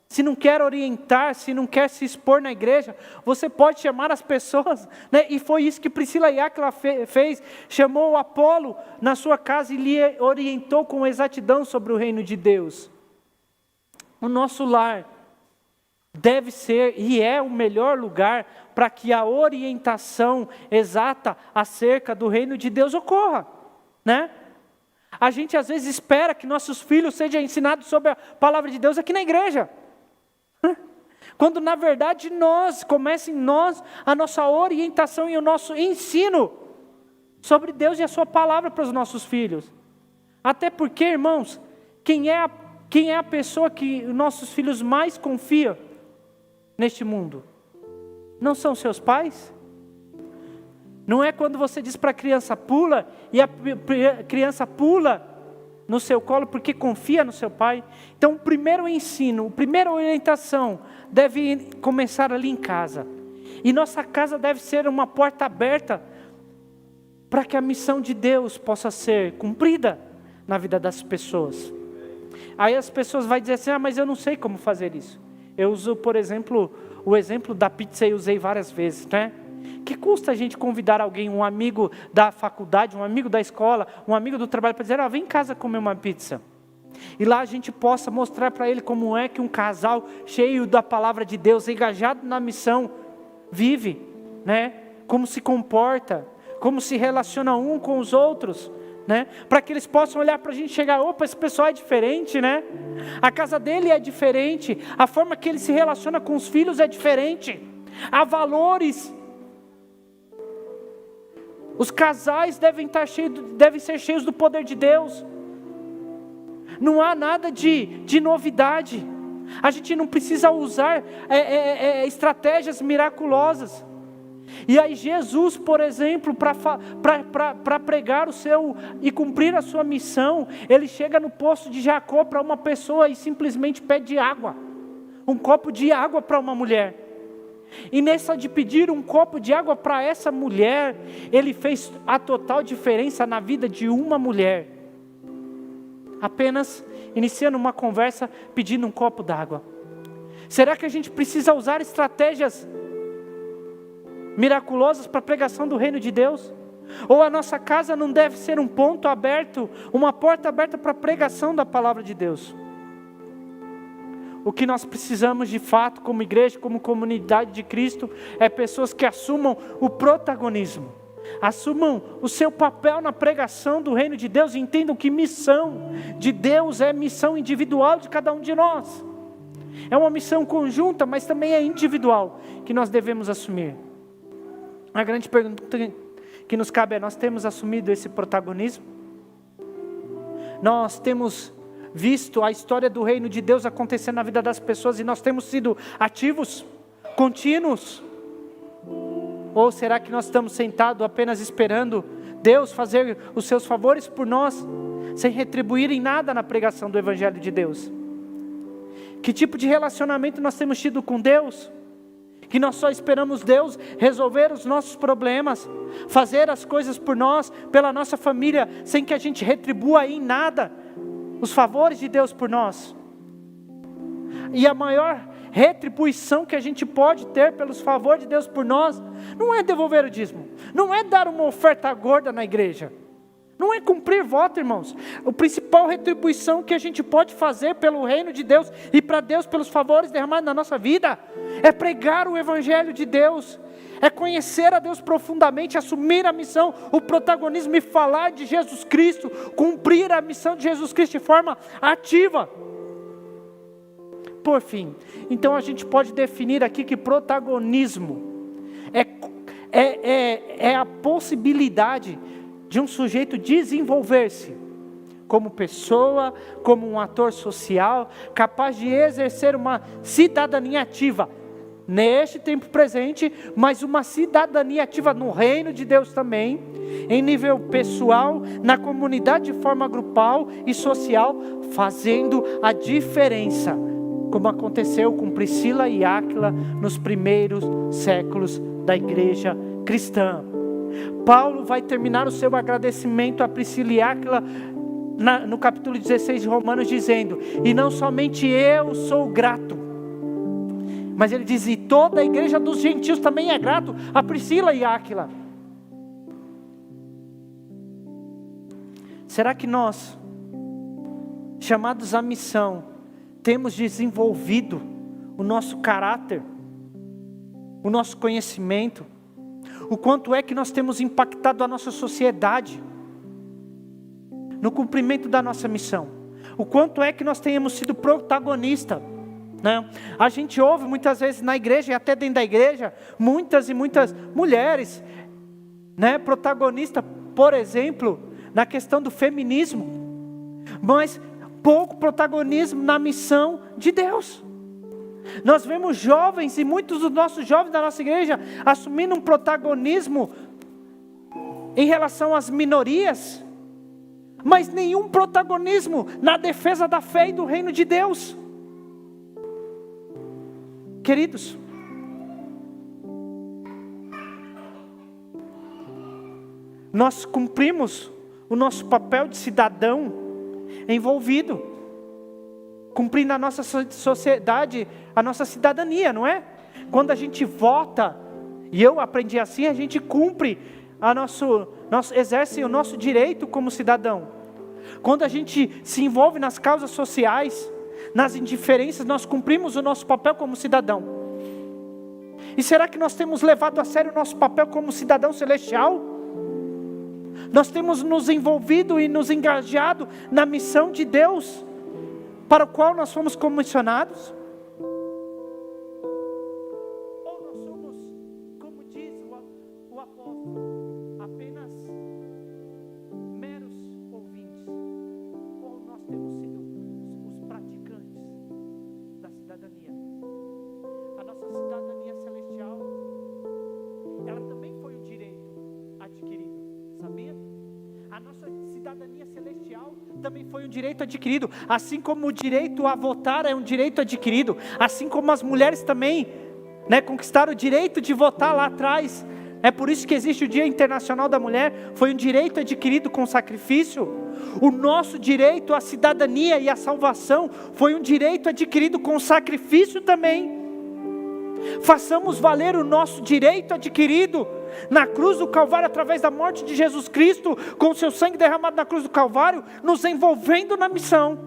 Se não quer orientar, se não quer se expor na igreja, você pode chamar as pessoas, né? E foi isso que Priscila e Áquila fez. Chamou o Apolo na sua casa e lhe orientou com exatidão sobre o reino de Deus. O nosso lar deve ser e é o melhor lugar para que a orientação exata acerca do reino de Deus ocorra, né? A gente às vezes espera que nossos filhos sejam ensinados sobre a palavra de Deus aqui na igreja, quando na verdade comece em nós a nossa orientação e o nosso ensino sobre Deus e a sua palavra para os nossos filhos. Até porque, irmãos, quem é a pessoa que nossos filhos mais confiam neste mundo? Não são seus pais? Não é quando você diz para a criança pula, e a criança pula no seu colo porque confia no seu pai? Então o primeiro ensino, a primeira orientação deve começar ali em casa. E nossa casa deve ser uma porta aberta para que a missão de Deus possa ser cumprida na vida das pessoas. Aí as pessoas vão dizer assim: mas eu não sei como fazer isso. Eu uso, por exemplo, o exemplo da pizza, eu usei várias vezes, né? Que custa a gente convidar alguém, um amigo da faculdade, um amigo da escola, um amigo do trabalho, para dizer: vem em casa comer uma pizza. E lá a gente possa mostrar para ele como é que um casal cheio da palavra de Deus, engajado na missão, vive, né? Como se comporta, como se relaciona um com os outros, né? Para que eles possam olhar para a gente e chegar, opa, esse pessoal é diferente, né? A casa dele é diferente, a forma que ele se relaciona com os filhos é diferente, há valores. Os casais devem ser cheios do poder de Deus. Não há nada de novidade. A gente não precisa usar estratégias miraculosas. E aí Jesus, por exemplo, para pregar o seu e cumprir a sua missão, ele chega no poço de Jacó para uma pessoa e simplesmente pede água. Um copo de água para uma mulher. E nessa de pedir um copo de água para essa mulher, ele fez a total diferença na vida de uma mulher. Apenas iniciando uma conversa, pedindo um copo d'água. Será que a gente precisa usar estratégias miraculosas para a pregação do reino de Deus? Ou a nossa casa não deve ser um ponto aberto, uma porta aberta para a pregação da palavra de Deus? O que nós precisamos de fato como igreja, como comunidade de Cristo, é pessoas que assumam o protagonismo, assumam o seu papel na pregação do reino de Deus e entendam que missão de Deus é missão individual de cada um de nós. É uma missão conjunta, mas também é individual, que nós devemos assumir. A grande pergunta que nos cabe é: nós temos assumido esse protagonismo? Nós temos visto a história do reino de Deus acontecer na vida das pessoas e nós temos sido ativos, contínuos? Ou será que nós estamos sentados apenas esperando Deus fazer os seus favores por nós, sem retribuir em nada na pregação do Evangelho de Deus? Que tipo de relacionamento nós temos tido com Deus? Que nós só esperamos Deus resolver os nossos problemas, fazer as coisas por nós, pela nossa família, sem que a gente retribua em nada os favores de Deus por nós. E a maior retribuição que a gente pode ter pelos favores de Deus por nós, não é devolver o dízimo, não é dar uma oferta gorda na igreja, não é cumprir voto, irmãos. A principal retribuição que a gente pode fazer pelo reino de Deus e para Deus pelos favores derramados na nossa vida, é pregar o Evangelho de Deus, é conhecer a Deus profundamente, assumir a missão, o protagonismo e falar de Jesus Cristo, cumprir a missão de Jesus Cristo de forma ativa. Por fim, então a gente pode definir aqui que protagonismo é a possibilidade de um sujeito desenvolver-se como pessoa, como um ator social, capaz de exercer uma cidadania ativa neste tempo presente, mas uma cidadania ativa no reino de Deus também, em nível pessoal, na comunidade de forma grupal e social, fazendo a diferença, como aconteceu com Priscila e Áquila nos primeiros séculos da igreja cristã. Paulo vai terminar o seu agradecimento a Priscila e Áquila no capítulo 16 de Romanos dizendo: e não somente eu sou grato, mas ele diz, e toda a igreja dos gentios também é grato a Priscila e Áquila. Será que nós, chamados à missão, temos desenvolvido o nosso caráter, o nosso conhecimento? O quanto é que nós temos impactado a nossa sociedade no cumprimento da nossa missão? O quanto é que nós tenhamos sido protagonistas, né? A gente ouve muitas vezes na igreja e até dentro da igreja, muitas e muitas mulheres, né, protagonistas, por exemplo, na questão do feminismo, mas pouco protagonismo na missão de Deus. Nós vemos jovens e muitos dos nossos jovens da nossa igreja assumindo um protagonismo em relação às minorias, mas nenhum protagonismo na defesa da fé e do reino de Deus. Queridos, nós cumprimos o nosso papel de cidadão envolvido, cumprindo a nossa sociedade, a nossa cidadania, não é? Quando a gente vota, e eu aprendi assim, a gente cumpre exerce o nosso direito como cidadão. Quando a gente se envolve nas causas sociais, nas indiferenças, nós cumprimos o nosso papel como cidadão. E será que nós temos levado a sério o nosso papel como cidadão celestial? Nós temos nos envolvido e nos engajado na missão de Deus, para o qual nós fomos comissionados? Ou nós somos, como diz o apóstolo, apenas meros ouvintes? Ou nós temos sido os praticantes da cidadania? A nossa cidadania celestial, ela também foi um direito adquirido, sabia? A nossa cidadania celestial também foi um direito adquirido, assim como o direito a votar é um direito adquirido, assim como as mulheres também, conquistaram o direito de votar lá atrás. É por isso que existe o Dia Internacional da Mulher, foi um direito adquirido com sacrifício. O nosso direito à cidadania e à salvação foi um direito adquirido com sacrifício também. Façamos valer o nosso direito adquirido na cruz do Calvário, através da morte de Jesus Cristo, com o seu sangue derramado na cruz do Calvário, nos envolvendo na missão,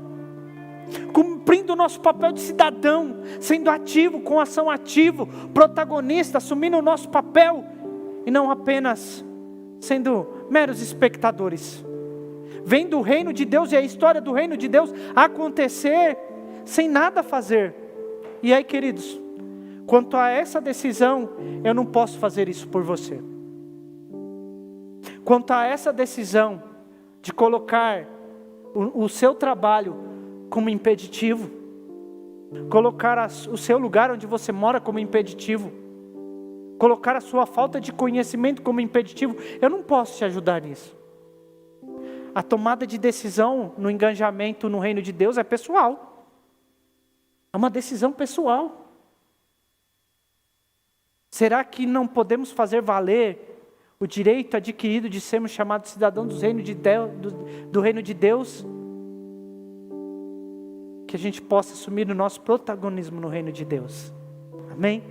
cumprindo o nosso papel de cidadão, sendo ativo, com ação ativo, protagonista, assumindo o nosso papel, e não apenas sendo meros espectadores, vendo o reino de Deus e a história do reino de Deus acontecer, sem nada fazer. E aí, queridos, quanto a essa decisão, eu não posso fazer isso por você. Quanto a essa decisão de colocar o seu trabalho como impeditivo, colocar o seu lugar onde você mora como impeditivo, colocar a sua falta de conhecimento como impeditivo, eu não posso te ajudar nisso. A tomada de decisão no engajamento no reino de Deus é pessoal. É uma decisão pessoal. Será que não podemos fazer valer o direito adquirido de sermos chamados cidadãos do reino de Deus? Que a gente possa assumir o nosso protagonismo no reino de Deus. Amém?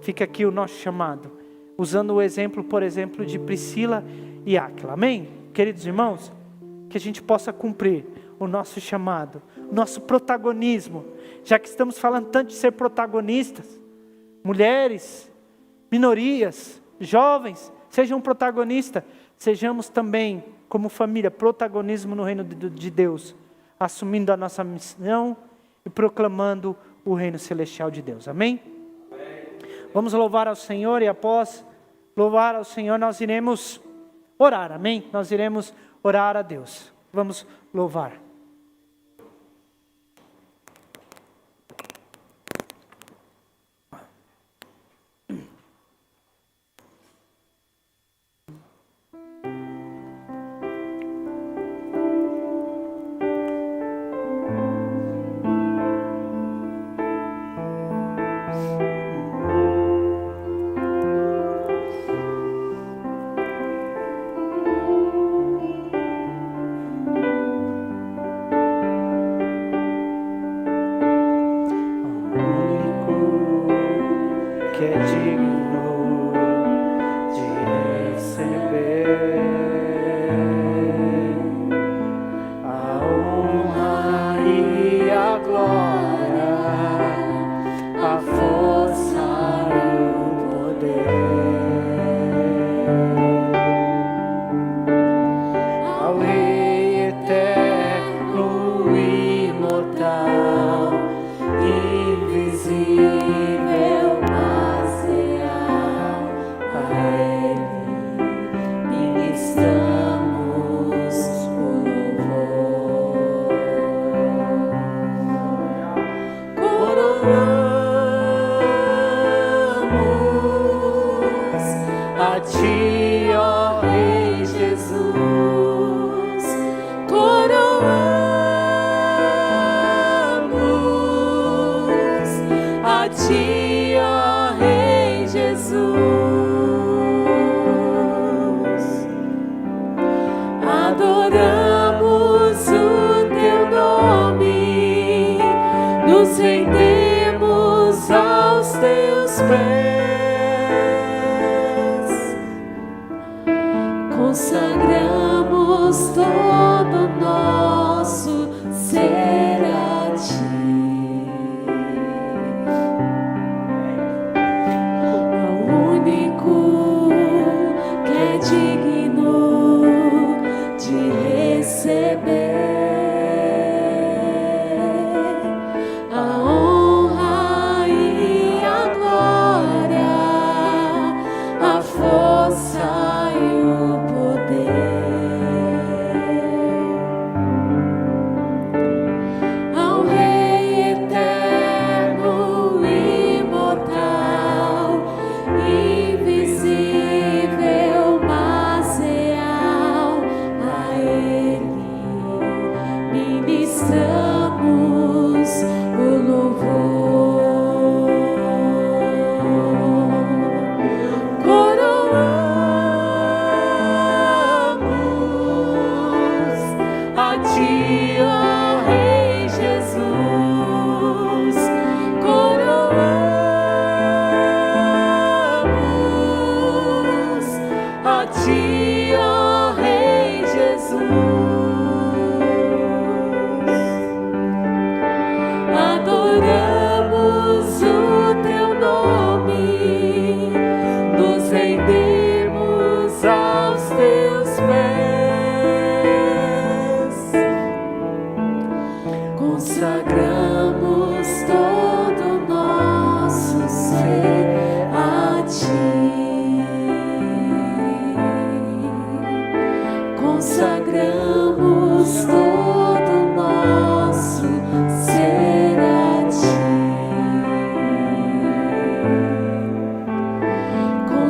Fica aqui o nosso chamado, usando o exemplo, por exemplo, de Priscila e Áquila. Amém? Queridos irmãos, que a gente possa cumprir o nosso chamado, o nosso protagonismo, já que estamos falando tanto de ser protagonistas. Mulheres, minorias, jovens, sejam protagonistas, sejamos também, como família, protagonismo no reino de Deus, assumindo a nossa missão e proclamando o reino celestial de Deus. Amém? Vamos louvar ao Senhor, e após louvar ao Senhor, nós iremos orar. Amém? Nós iremos orar a Deus. Vamos louvar.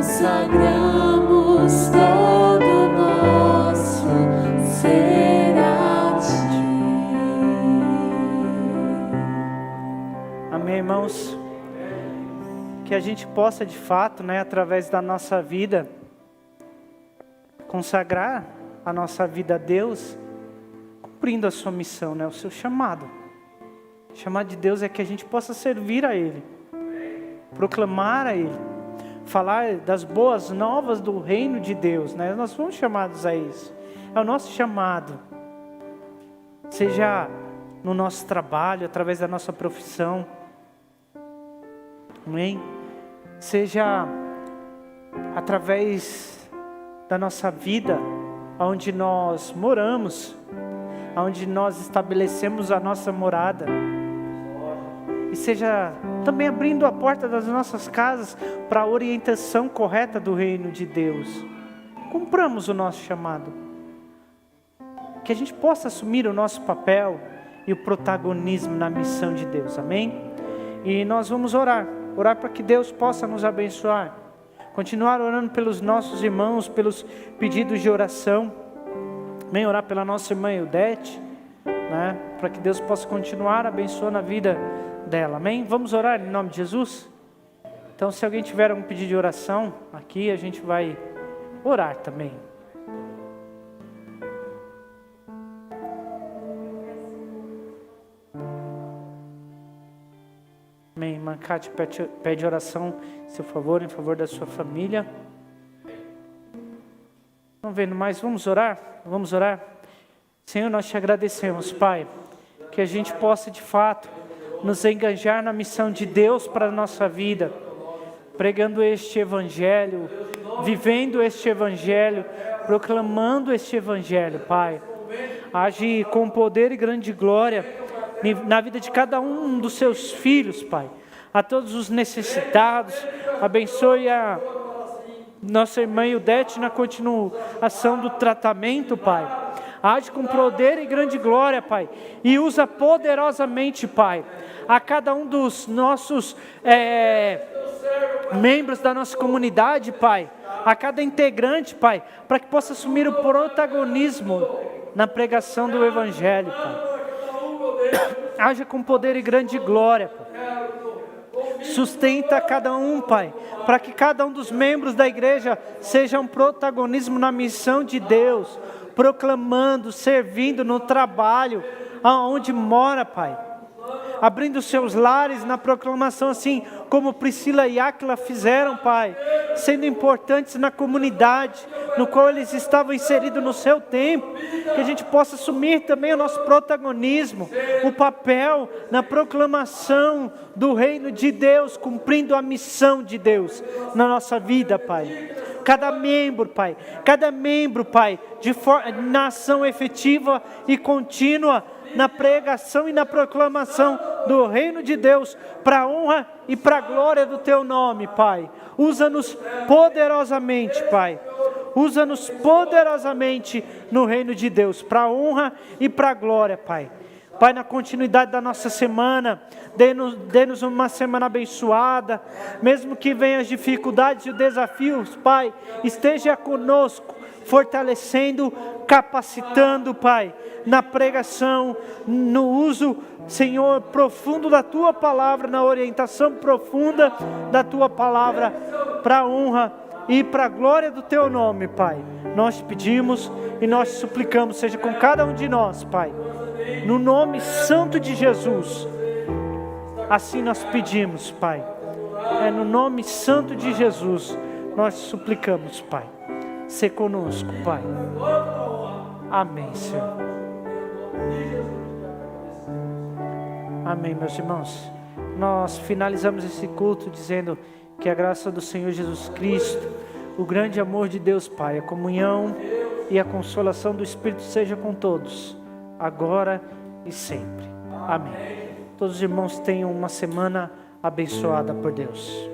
consagramos todo nosso ser a Ti. Amém, irmãos? Que a gente possa de fato, através da nossa vida, consagrar a nossa vida a Deus, cumprindo a sua missão, o seu chamado. O chamado de Deus é que a gente possa servir a Ele, proclamar a Ele, falar das boas novas do reino de Deus, Nós fomos chamados a isso, é o nosso chamado. Seja no nosso trabalho, através da nossa profissão, amém? Seja através da nossa vida, onde nós moramos, onde nós estabelecemos a nossa morada, e seja também abrindo a porta das nossas casas para a orientação correta do reino de Deus. Cumpramos o nosso chamado, que a gente possa assumir o nosso papel e o protagonismo na missão de Deus, amém? E nós vamos orar para que Deus possa nos abençoar, continuar orando pelos nossos irmãos, pelos pedidos de oração, amém? Orar pela nossa irmã Eudete, para que Deus possa continuar abençoando a vida dela, amém? Vamos orar em nome de Jesus? Então, se alguém tiver algum pedido de oração, aqui a gente vai orar também. Amém. Irmã Cátia pede oração, seu favor, em favor da sua família. Não vendo mais, vamos orar? Vamos orar. Senhor, nós te agradecemos, Pai, que a gente possa de fato nos engajar na missão de Deus para a nossa vida, pregando este Evangelho, vivendo este Evangelho, proclamando este Evangelho, Pai. Age com poder e grande glória na vida de cada um dos seus filhos, Pai. A todos os necessitados, abençoe a nossa irmã Eudete na continuação do tratamento, Pai. Age com poder e grande glória, Pai, e usa poderosamente, Pai, a cada um dos nossos membros da nossa comunidade, Pai, a cada integrante, Pai, para que possa assumir o protagonismo na pregação do Evangelho, Pai. Haja com poder e grande glória, Pai. Sustenta cada um, Pai, para que cada um dos membros da igreja seja um protagonismo na missão de Deus, proclamando, servindo no trabalho, aonde mora, Pai. Abrindo seus lares na proclamação, assim como Priscila e Áquila fizeram, Pai, sendo importantes na comunidade no qual eles estavam inseridos no seu tempo, que a gente possa assumir também o nosso protagonismo, o papel na proclamação do reino de Deus, cumprindo a missão de Deus na nossa vida, Pai. Cada membro, Pai, na ação efetiva e contínua, na pregação e na proclamação do reino de Deus, para a honra e para a glória do Teu nome, Pai. Usa-nos poderosamente, Pai. Usa-nos poderosamente no reino de Deus, para a honra e para a glória, Pai. Pai, na continuidade da nossa semana, dê-nos uma semana abençoada, mesmo que venham as dificuldades e os desafios, Pai, esteja conosco, fortalecendo, capacitando, Pai, na pregação, no uso, Senhor, profundo da Tua Palavra, na orientação profunda da Tua Palavra, para a honra e para a glória do Teu nome, Pai. Nós te pedimos e nós te suplicamos, seja com cada um de nós, Pai, no nome santo de Jesus. Assim nós pedimos, Pai. É no nome santo de Jesus nós te suplicamos, Pai. Sê conosco, Pai. Amém, Senhor. Amém, meus irmãos. Nós finalizamos esse culto dizendo que a graça do Senhor Jesus Cristo, o grande amor de Deus Pai, a comunhão e a consolação do Espírito seja com todos, agora e sempre. Amém. Todos os irmãos tenham uma semana abençoada por Deus.